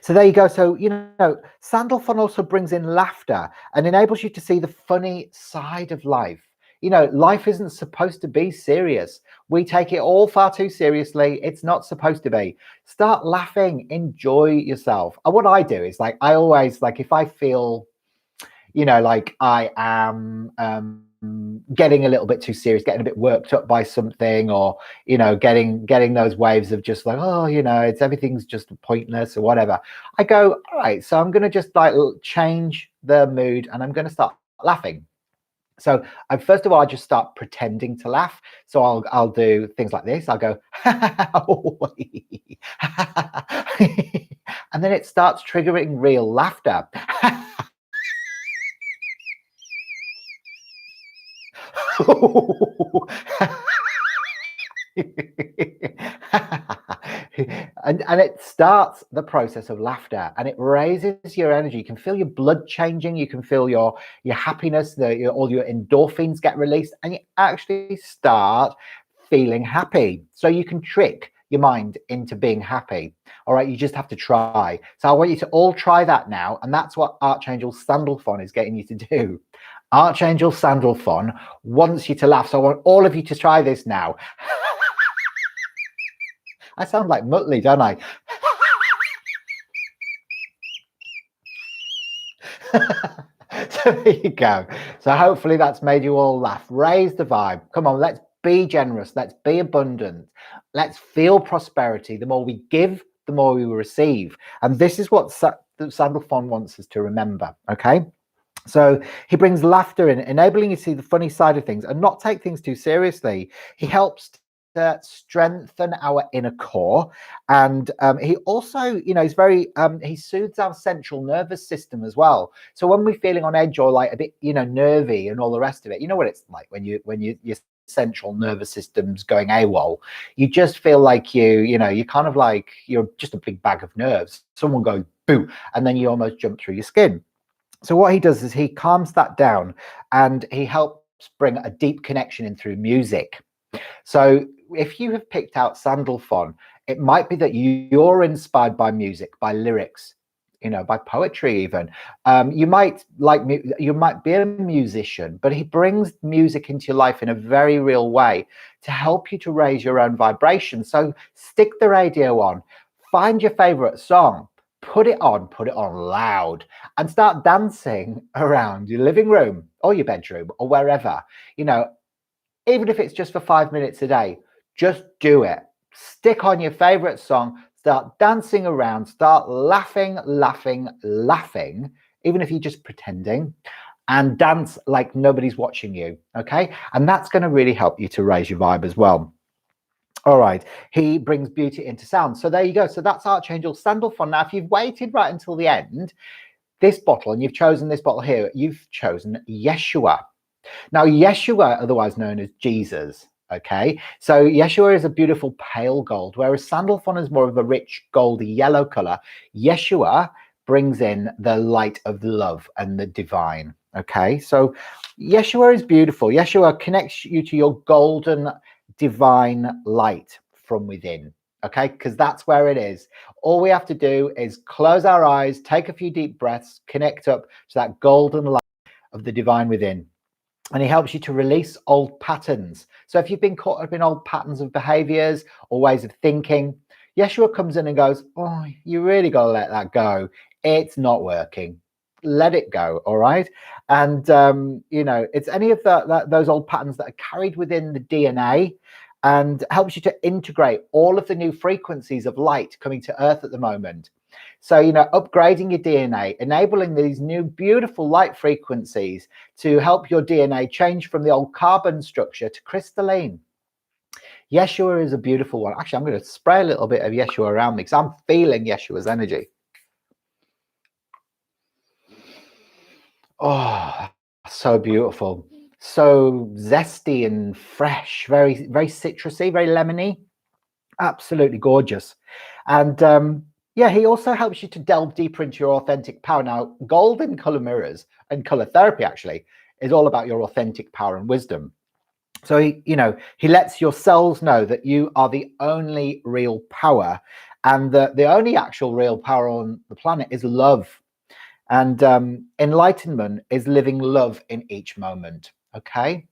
Speaker 1: So there you go. So, you know, Sandalphon also brings in laughter and enables you to see the funny side of life. You know, life isn't supposed to be serious. We take it all far too seriously. It's not supposed to be. Start laughing, enjoy yourself. And what I do is, like, I always, like, if I feel, you know, like I am getting a little bit too serious, getting a bit worked up by something, or, you know, getting those waves of just like, oh, you know, everything's just pointless or whatever, I go, all right, so I'm going to just like change the mood and I'm going to start laughing. So first of all, I just start pretending to laugh. So I'll do things like this. I'll go, and then it starts triggering real laughter. and it starts the process of laughter, and it raises your energy. You can feel your blood changing, you can feel your happiness, all your endorphins get released, and you actually start feeling happy. So you can trick your mind into being happy. All right, you just have to try. So I want you to all try that now, and that's what Archangel Sandalphon is getting you to do. Archangel Sandalphon wants you to laugh. So I want all of you to try this now. I sound like Muttley, don't I? So there you go. So hopefully that's made you all laugh. Raise the vibe. Come on, let's be generous. Let's be abundant. Let's feel prosperity. The more we give, the more we will receive. And this is what Sandalphon wants us to remember, okay? So he brings laughter in, enabling you to see the funny side of things and not take things too seriously. He helps to strengthen our inner core, and he also, you know, he's very he soothes our central nervous system as well. So when we're feeling on edge or like a bit, you know, nervy and all the rest of it, you know what it's like when your central nervous system's going AWOL. You just feel like you know, you kind of like you're just a big bag of nerves. Someone goes boo, and then you almost jump through your skin. So what he does is he calms that down, and he helps bring a deep connection in through music. So if you have picked out Sandalphon, it might be that you're inspired by music, by lyrics, you know, by poetry even. You might be a musician, but he brings music into your life in a very real way to help you to raise your own vibration. So stick the radio on, find your favorite song, put it on loud, and start dancing around your living room or your bedroom or wherever, you know, even if it's just for 5 minutes a day. Just do it. Stick on your favorite song, start dancing around, start laughing, even if you're just pretending, and dance like nobody's watching you, okay? And that's going to really help you to raise your vibe as well. All right, he brings beauty into sound. So there you go. So that's Archangel Sandalphon. Now, if you've waited right until the end, this bottle, and you've chosen this bottle here, you've chosen Yeshua. Now, Yeshua, otherwise known as Jesus, okay? So Yeshua is a beautiful pale gold, whereas Sandalphon is more of a rich goldy yellow color. Yeshua brings in the light of love and the divine, okay? So Yeshua is beautiful. Yeshua connects you to your golden divine light from within, okay? Because that's where it is. All we have to do is close our eyes, take a few deep breaths, connect up to that golden light of the divine within. And he helps you to release old patterns. So if you've been caught up in old patterns of behaviors or ways of thinking, Yeshua comes in and goes, oh, you really got to let that go. It's not working. Let it go, all right? And, you know, it's any of those old patterns that are carried within the DNA, and helps you to integrate all of the new frequencies of light coming to Earth at the moment. So, you know, upgrading your DNA, enabling these new beautiful light frequencies to help your DNA change from the old carbon structure to crystalline. Yeshua is a beautiful one. Actually, I'm going to spray a little bit of Yeshua around me because I'm feeling Yeshua's energy. Oh, so beautiful. So zesty and fresh, very, very citrusy, very lemony. Absolutely gorgeous. And Yeah, he also helps you to delve deeper into your authentic power. Now, golden color mirrors and color therapy actually is all about your authentic power and wisdom. So he lets your cells know that you are the only real power, and the only actual real power on the planet is love. And enlightenment is living love in each moment. Okay.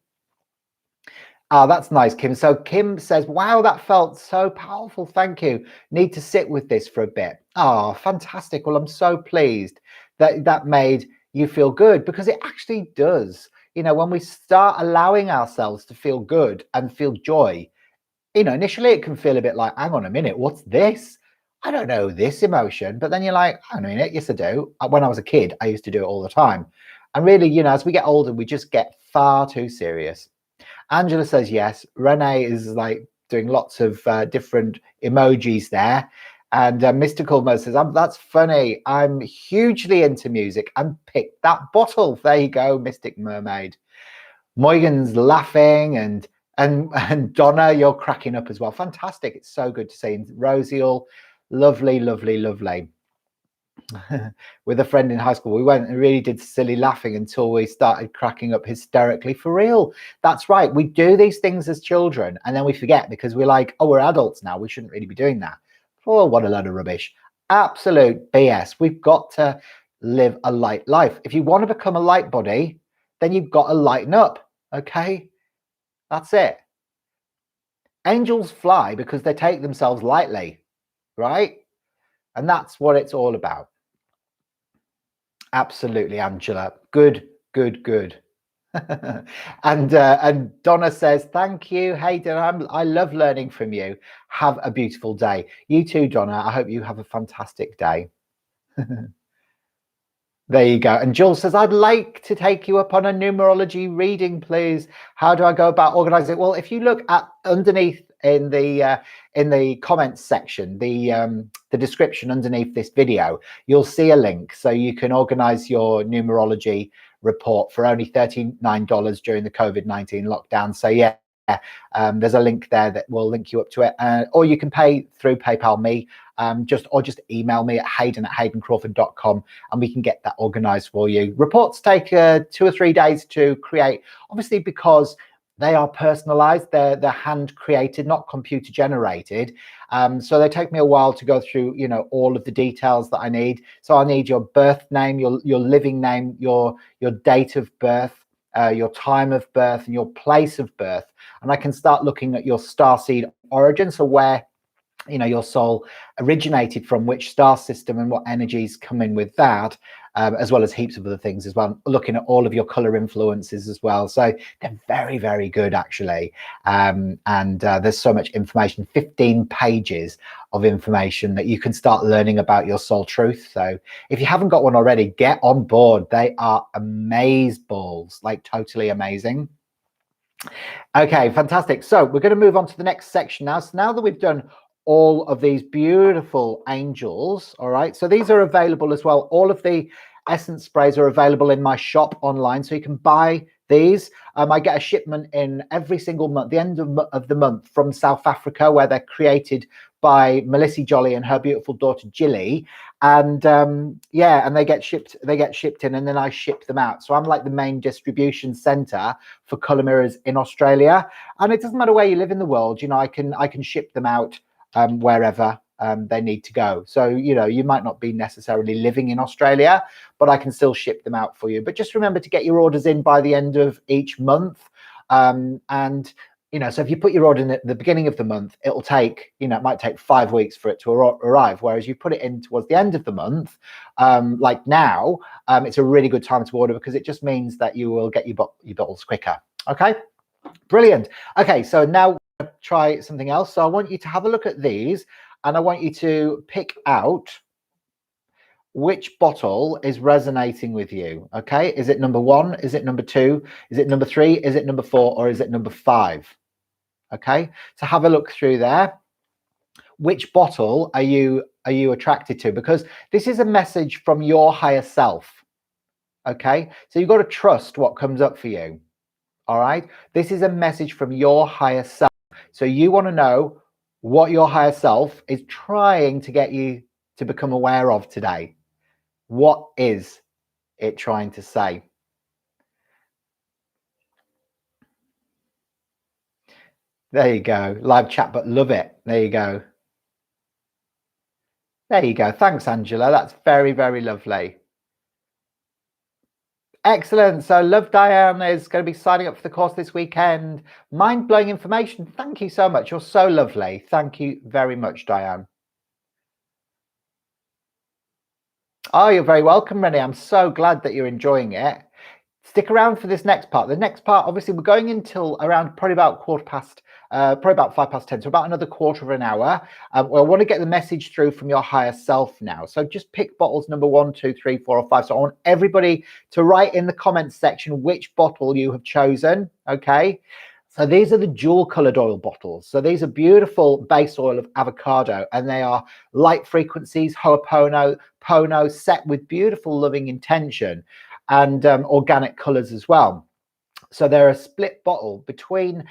Speaker 1: Oh, that's nice, Kim. So Kim says, wow, that felt so powerful. Thank you. Need to sit with this for a bit. Oh, fantastic. Well, I'm so pleased that that made you feel good, because it actually does. When we start allowing ourselves to feel good and feel joy, initially it can feel a bit like, hang on a minute, what's this? I don't know this emotion. But then you're like, hang on a minute, yes, I do. When I was a kid, I used to do it all the time. And really, as we get older, we just get far too serious. Angela says yes. Renee is like doing lots of different emojis there. And Mystical Mo says, that's funny. I'm hugely into music and picked that bottle. There you go, Mystic Mermaid. Moigan's laughing, and Donna, you're cracking up as well. Fantastic. It's so good to see. And Rosiel, lovely, lovely, lovely. With a friend in high school, we went and really did silly laughing until we started cracking up hysterically for real. That's right. We do these things as children and then we forget, because we're like, oh, we're adults now, we shouldn't really be doing that. Oh, what a load of rubbish. Absolute BS. We've got to live a light life. If you want to become a light body, then you've got to lighten up. Okay, that's it. Angels fly because they take themselves lightly, right? And that's what it's all about. Absolutely, Angela. Good, good, good. And Donna says, thank you. Hey, Donna, I love learning from you. Have a beautiful day. You too, Donna. I hope you have a fantastic day. There you go. And Jules says, I'd like to take you up on a numerology reading, please. How do I go about organizing it? Well, if you look at underneath in the comments section, the description underneath this video, you'll see a link, so you can organize your numerology report for only $39 during the COVID-19 lockdown. So yeah, there's a link there that will link you up to it, or you can pay through PayPal me, just email me at hayden@haydencrawford.com, and we can get that organized for you. Reports take 2 or 3 days to create, obviously because they are personalized, they're hand created, not computer generated. So they take me a while to go through, all of the details that I need. So I need your birth name, your living name, your date of birth, your time of birth, and your place of birth. And I can start looking at your starseed origin, so where your soul originated from, which star system, and what energies come in with that, as well as heaps of other things as well. Looking at all of your color influences as well. So they're very, very good actually. And there's so much information, 15 pages of information that you can start learning about your soul truth. So if you haven't got one already, get on board. They are amazeballs, like totally amazing. Okay, fantastic. So we're going to move on to the next section now. So now that we've done all of these beautiful angels, all right, so these are available as well. All of the essence sprays are available in my shop online, so you can buy these. I get a shipment in every single month, the end of the month, from South Africa, where they're created by Melissa Jolly and her beautiful daughter Jilly, and yeah, and they get shipped in, and then I ship them out. So I'm like the main distribution center for color mirrors in Australia, and it doesn't matter where you live in the world, I can ship them out wherever they need to go. So you might not be necessarily living in Australia, but I can still ship them out for you. But just remember to get your orders in by the end of each month, and so if you put your order in at the beginning of the month, it'll take, it might take 5 weeks for it to arrive. Whereas you put it in towards the end of the month, like now, it's a really good time to order, because it just means that you will get your bottles quicker. Okay, brilliant. Okay, so now we're gonna try something else. So I want you to have a look at these, and I want you to pick out which bottle is resonating with you. Okay, is it number 1? Is it number 2? Is it number 3? Is it number 4? Or is it number 5? Okay, so have a look through there. Which bottle are you attracted to? Because this is a message from your higher self. Okay, so you've got to trust what comes up for you. All right, this is a message from your higher self. So you want to know what your higher self is trying to get you to become aware of today? What is it trying to say? There you go. Live chat, but love it. There you go. There you go. Thanks, Angela. That's very, very lovely. Excellent. So Love Diane is going to be signing up for the course this weekend. Mind-blowing information. Thank you so much. You're so lovely. Thank you very much, Diane. Oh, you're very welcome, Renee. I'm so glad that you're enjoying it. Stick around for this next part. The next part, obviously, we're going until around probably about 10, so about another quarter of an hour. Well, I want to get the message through from your higher self now. So just pick bottles number 1, 2, 3, 4, or 5. So I want everybody to write in the comments section which bottle you have chosen. Okay. So these are the jewel colored oil bottles. So these are beautiful base oil of avocado, and they are light frequencies, Ho'opono, Pono, set with beautiful loving intention and organic colors as well. So they're a split bottle between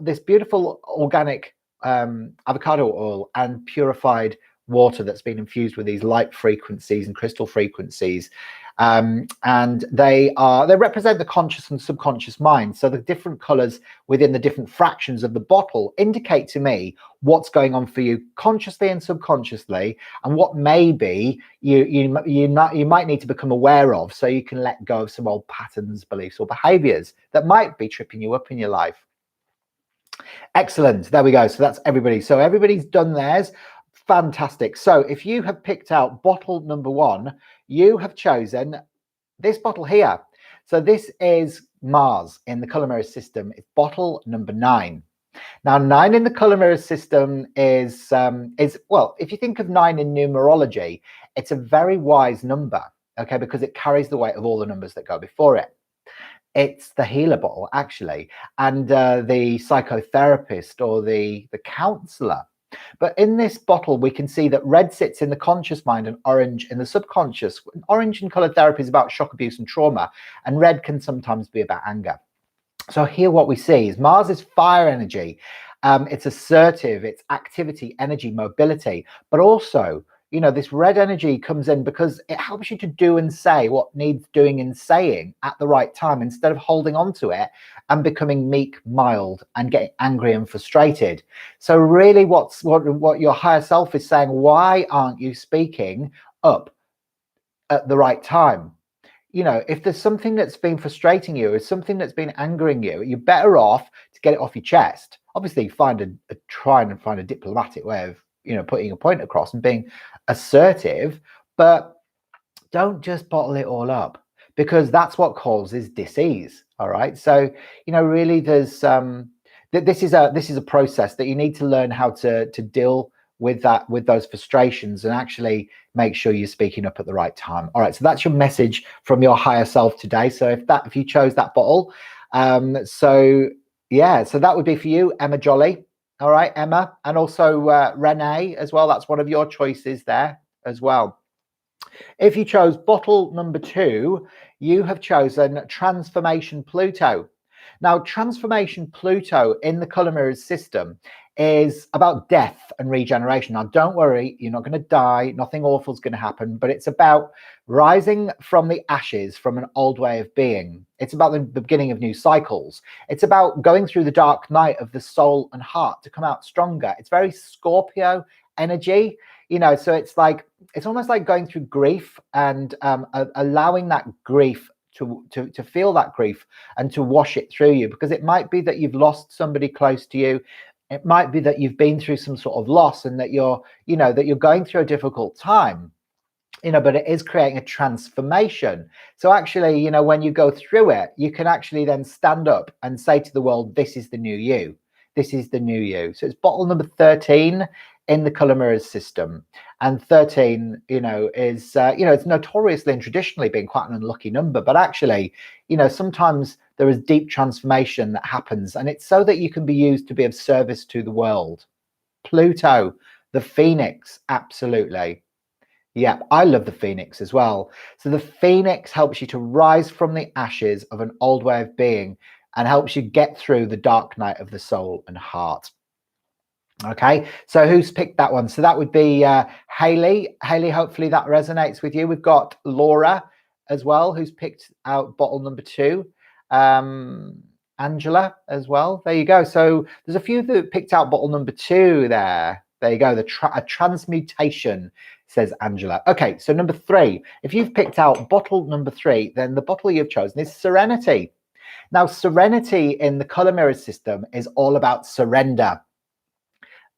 Speaker 1: this beautiful organic avocado oil and purified water that's been infused with these light frequencies and crystal frequencies. And they represent the conscious and subconscious mind. So the different colors within the different fractions of the bottle indicate to me what's going on for you consciously and subconsciously, and what maybe you might need to become aware of, so you can let go of some old patterns, beliefs, or behaviors that might be tripping you up in your life. Excellent. There we go. So that's everybody. So everybody's done theirs. Fantastic. So if you have picked out bottle number 1, you have chosen this bottle here. So this is Mars in the color mirror system. It's bottle number 9. Now 9 in the color mirror system is well, if you think of 9 in numerology, it's a very wise number, okay, because it carries the weight of all the numbers that go before it. It's the healer bottle, actually, and the psychotherapist or the counselor. But in this bottle, we can see that red sits in the conscious mind and orange in the subconscious. Orange in color therapy is about shock, abuse, and trauma, and red can sometimes be about anger. So here what we see is Mars is fire energy. It's assertive, it's activity, energy, mobility, but also, you know, this red energy comes in because it helps you to do and say what needs doing and saying at the right time, instead of holding on to it and becoming meek, mild, and getting angry and frustrated. So really what your higher self is saying, why aren't you speaking up at the right time? You know, if there's something that's been frustrating you, or something that's been angering you, you're better off to get it off your chest. Obviously, try and find a diplomatic way of, you know, putting a point across and being assertive, but don't just bottle it all up, because that's what causes disease. All right. So, you know, really there's this is a process that you need to learn how to deal with those frustrations, and actually make sure you're speaking up at the right time. All right, so that's your message from your higher self today. So if you chose that bottle, so yeah, so that would be for you, Emma Jolly. All right, Emma, and also Renee as well. That's one of your choices there as well. If you chose bottle number 2, you have chosen Transformation Pluto. Now, Transformation Pluto in the color mirrors system is about death and regeneration. Now, don't worry, you're not going to die. Nothing awful is going to happen, but it's about rising from the ashes from an old way of being. It's about the beginning of new cycles. It's about going through the dark night of the soul and heart to come out stronger. It's very Scorpio energy, you know, so it's almost like going through grief and allowing that grief to feel that grief and to wash it through you, because it might be that you've lost somebody close to you. It might be that you've been through some sort of loss, and that you're going through a difficult time, you know, but it is creating a transformation. So actually, you know, when you go through it, you can actually then stand up and say to the world, this is the new you. This is the new you. So it's bottle number 13 in the color mirrors system. And 13, you know, is, you know, it's notoriously and traditionally been quite an unlucky number, but actually, you know, sometimes there is deep transformation that happens, and it's so that you can be used to be of service to the world. Pluto, the Phoenix, absolutely. Yeah, I love the Phoenix as well. So the Phoenix helps you to rise from the ashes of an old way of being, and helps you get through the dark night of the soul and heart. Okay, so who's picked that one? So that would be Haley. Haley, hopefully that resonates with you. We've got Laura as well, who's picked out bottle number 2. Angela as well. There you go. So there's a few that picked out bottle number 2 there. There you go. A transmutation, says Angela. Okay, so number 3. If you've picked out bottle number 3, then the bottle you've chosen is Serenity. Now, Serenity in the color mirror system is all about surrender.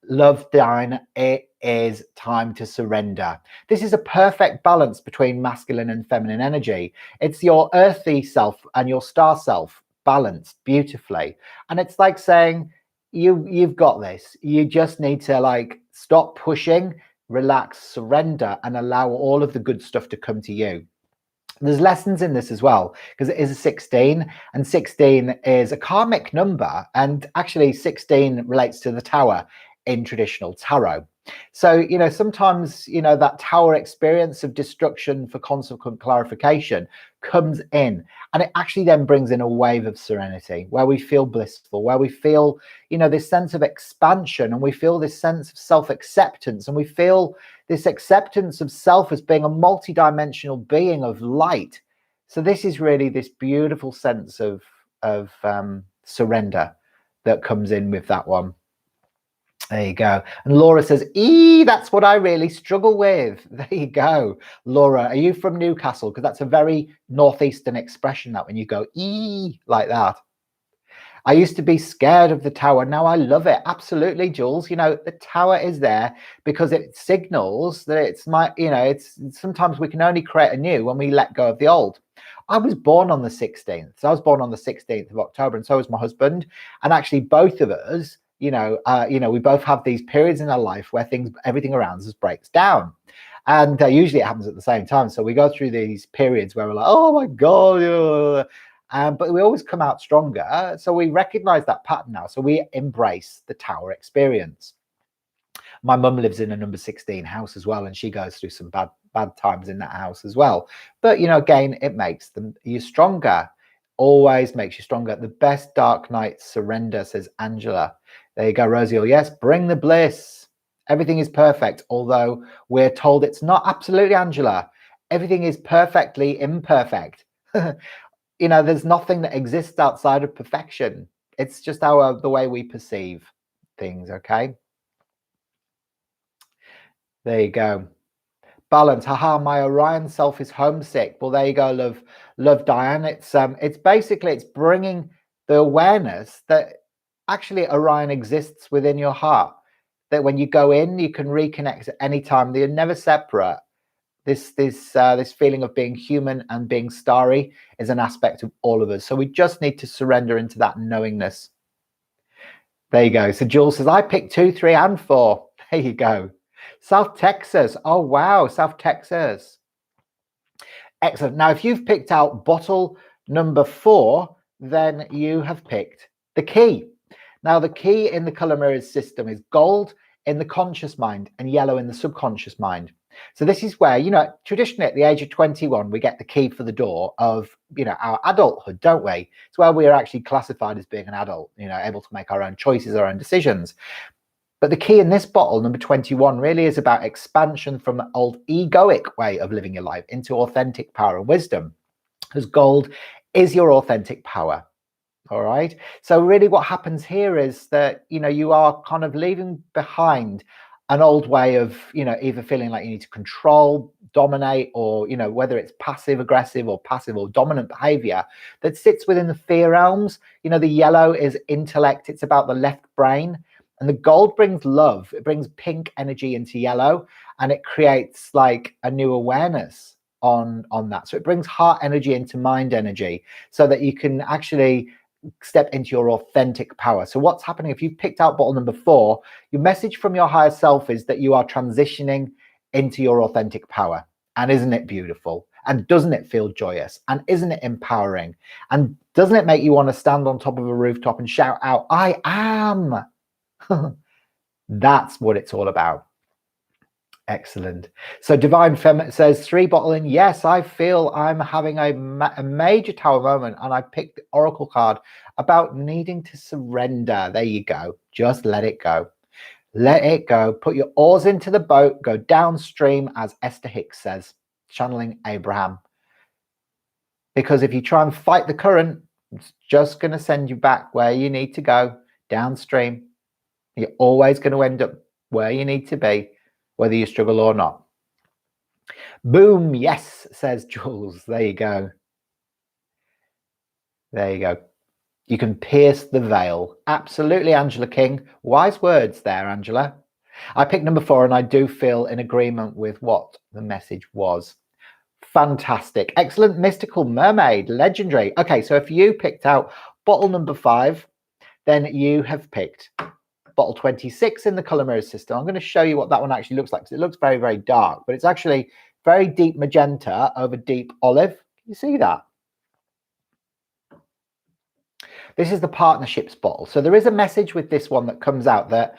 Speaker 1: Love Dine, it is time to surrender. This is a perfect balance between masculine and feminine energy. It's your earthy self and your star self balanced beautifully. And it's like saying, you've got this. You just need to like stop pushing, relax, surrender, and allow all of the good stuff to come to you. There's lessons in this as well, because it is a 16, and 16 is a karmic number, and actually 16 relates to the tower in traditional tarot. So, you know, sometimes, you know, that tower experience of destruction for consequent clarification comes in, and it actually then brings in a wave of serenity where we feel blissful, where we feel, you know, this sense of expansion, and we feel this sense of self-acceptance, and we feel this acceptance of self as being a multi-dimensional being of light. So this is really this beautiful sense of surrender that comes in with that one. There you go. And Laura says, that's what I really struggle with. There you go. Laura, are you from Newcastle? Because that's a very northeastern expression, that when you go like that. I used to be scared of the tower. Now I love it. Absolutely, Jules. You know, the tower is there because it signals that it's it's sometimes we can only create anew when we let go of the old. I was born on the 16th. So I was born on the 16th of October, and so was my husband. And actually both of us, we both have these periods in our life where everything around us breaks down. And usually it happens at the same time. So we go through these periods where we're like, oh my God. But we always come out stronger. So we recognize that pattern now. So we embrace the tower experience. My mum lives in a number 16 house as well, and she goes through some bad times in that house as well. But, you know, again, it makes you stronger. Always makes you stronger. The best dark night surrender, says Angela. There you go, Rosiel. Yes, bring the bliss. Everything is perfect, although we're told it's not. Absolutely, Angela. Everything is perfectly imperfect. You know, there's nothing that exists outside of perfection. It's just the way we perceive things, okay? There you go. Balance. Haha, my Orion self is homesick. Well, there you go, love Diane. It's basically, it's bringing the awareness that actually Orion exists within your heart, that when you go in, you can reconnect at any time, that you're never separate. This feeling of being human and being starry is an aspect of all of us. So we just need to surrender into that knowingness. There you go. So Jules says, I picked 2, 3, and 4. There you go. South Texas. Oh, wow. South Texas. Excellent. Now, if you've picked out bottle number 4, then you have picked the key. Now, the key in the color mirrors system is gold in the conscious mind and yellow in the subconscious mind. So this is where, you know, traditionally at the age of 21, we get the key for the door of, you know, our adulthood, don't we? It's where we are actually classified as being an adult, you know, able to make our own choices, our own decisions. But the key in this bottle, number 21, really is about expansion from the old egoic way of living your life into authentic power and wisdom, because gold is your authentic power. All right. So really what happens here is that, you know, you are kind of leaving behind an old way of, you know, either feeling like you need to control, dominate, or, you know, whether it's passive aggressive or passive or dominant behavior that sits within the fear realms. You know, the yellow is intellect. It's about the left brain. And the gold brings love. It brings pink energy into yellow, and it creates like a new awareness on that. So it brings heart energy into mind energy so that you can actually step into your authentic power. So what's happening if you've picked out bottle number 4, your message from your higher self is that you are transitioning into your authentic power. And isn't it beautiful? And doesn't it feel joyous? And isn't it empowering? And doesn't it make you want to stand on top of a rooftop and shout out, I am? That's what it's all about. Excellent. So Divine Femme says 3 bottle in. Yes, I feel I'm having a major tower moment, and I picked the Oracle card about needing to surrender. There you go. Just let it go. Let it go. Put your oars into the boat. Go downstream, as Esther Hicks says, channeling Abraham. Because if you try and fight the current, it's just going to send you back where you need to go, downstream. You're always going to end up where you need to be, whether you struggle or not. Boom, yes, says Jules. There you go. There you go. You can pierce the veil. Absolutely, Angela King. Wise words there, Angela. I picked number 4, and I do feel in agreement with what the message was. Fantastic. Excellent. Mystical Mermaid. Legendary. Okay, so if you picked out bottle number 5, then you have picked bottle 26 in the color mirror system. I'm going to show you what that one actually looks like, because it looks very, very dark, but it's actually very deep magenta over deep olive. Can you see that? This is the partnerships bottle. So there is a message with this one that comes out that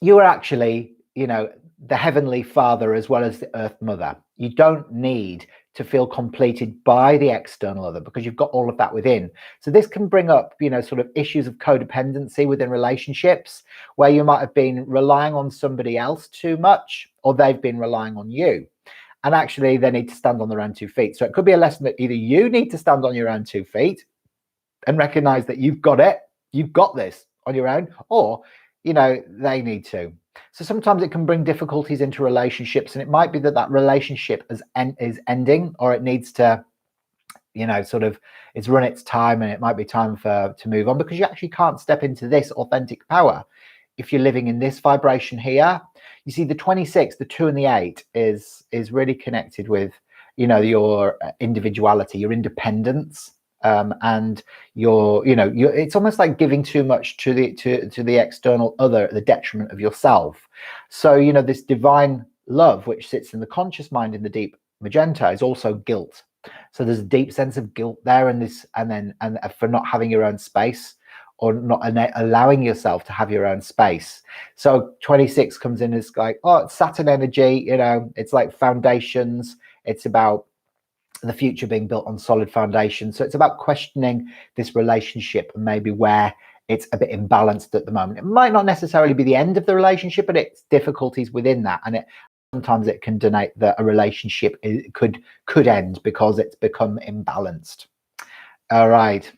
Speaker 1: you are actually, you know, the Heavenly Father as well as the Earth Mother. You don't need to feel completed by the external other, because you've got all of that within. So this can bring up, you know, sort of issues of codependency within relationships, where you might have been relying on somebody else too much, or they've been relying on you. And actually they need to stand on their own 2 feet. So it could be a lesson that either you need to stand on your own 2 feet and recognize that you've got it, you've got this on your own, or, you know, they need to. So sometimes it can bring difficulties into relationships, and it might be that that relationship is ending, or it needs to, you know, sort of, it's run its time, and it might be time to move on, because you actually can't step into this authentic power if you're living in this vibration here. You see, the 26, the 2 and the 8 is really connected with, you know, your individuality, your independence. And your, you know, it's almost like giving too much to the external other at the detriment of yourself. So, you know, this divine love, which sits in the conscious mind in the deep magenta, is also guilt. So there's a deep sense of guilt there, and for not having your own space, or not allowing yourself to have your own space. So 26 comes in as like, oh, it's Saturn energy, you know, it's like foundations. It's about the future being built on solid foundations. So it's about questioning this relationship, and maybe where it's a bit imbalanced at the moment. It might not necessarily be the end of the relationship, but it's difficulties within that, and sometimes it can denote that a relationship could end because it's become imbalanced. All right,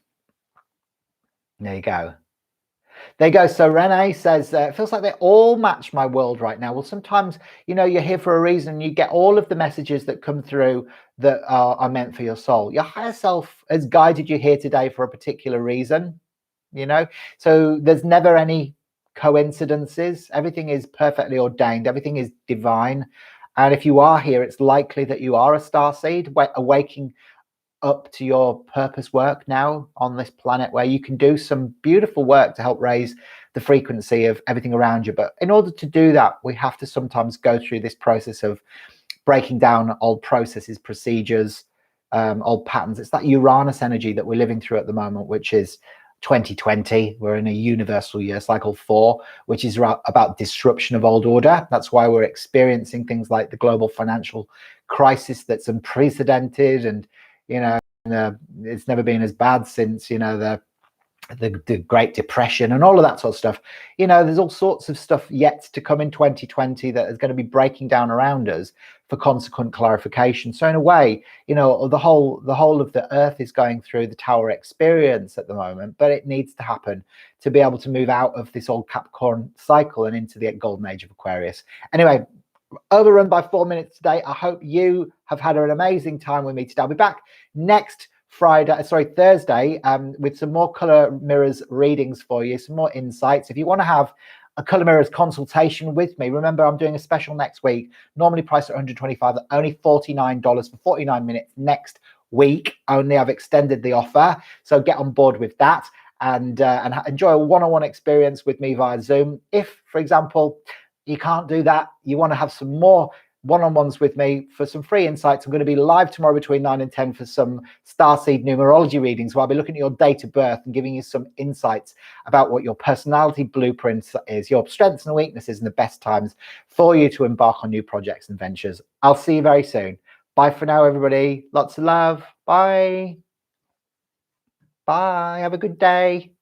Speaker 1: there you go. There you go. So Renee says, it feels like they all match my world right now. Well, sometimes, you know, you're here for a reason. You get all of the messages that come through that are meant for your soul. Your higher self has guided you here today for a particular reason, you know. So there's never any coincidences. Everything is perfectly ordained. Everything is divine. And if you are here, it's likely that you are a starseed awaking up to your purpose work now on this planet, where you can do some beautiful work to help raise the frequency of everything around you. But in order to do that, we have to sometimes go through this process of breaking down old processes, procedures, old patterns. It's that Uranus energy that we're living through at the moment, which is 2020. We're in a universal year cycle 4, which is about disruption of old order. That's why we're experiencing things like the global financial crisis that's unprecedented, and you know, it's never been as bad since, you know, the Great Depression and all of that sort of stuff. You know, there's all sorts of stuff yet to come in 2020 that is going to be breaking down around us for consequent clarification. So in a way, you know, the whole of the earth is going through the Tower experience at the moment, but it needs to happen to be able to move out of this old Capricorn cycle and into the golden age of Aquarius. Anyway, overrun by 4 minutes today. I hope you have had an amazing time with me today. I'll be back next Thursday, with some more color mirrors readings for you, some more insights. If you want to have a color mirrors consultation with me, remember I'm doing a special next week, normally priced at $125, only $49 for 49 minutes next week only. I've extended the offer, so get on board with that, and enjoy a one-on-one experience with me via Zoom. If, for example, you can't do that, you want to have some more one-on-ones with me for some free insights, I'm going to be live tomorrow between 9 and 10 for some starseed numerology readings, where I'll be looking at your date of birth and giving you some insights about what your personality blueprint is, your strengths and weaknesses, and the best times for you to embark on new projects and ventures. I'll see you very soon. Bye for now, everybody. Lots of love. Bye. Bye. Have a good day.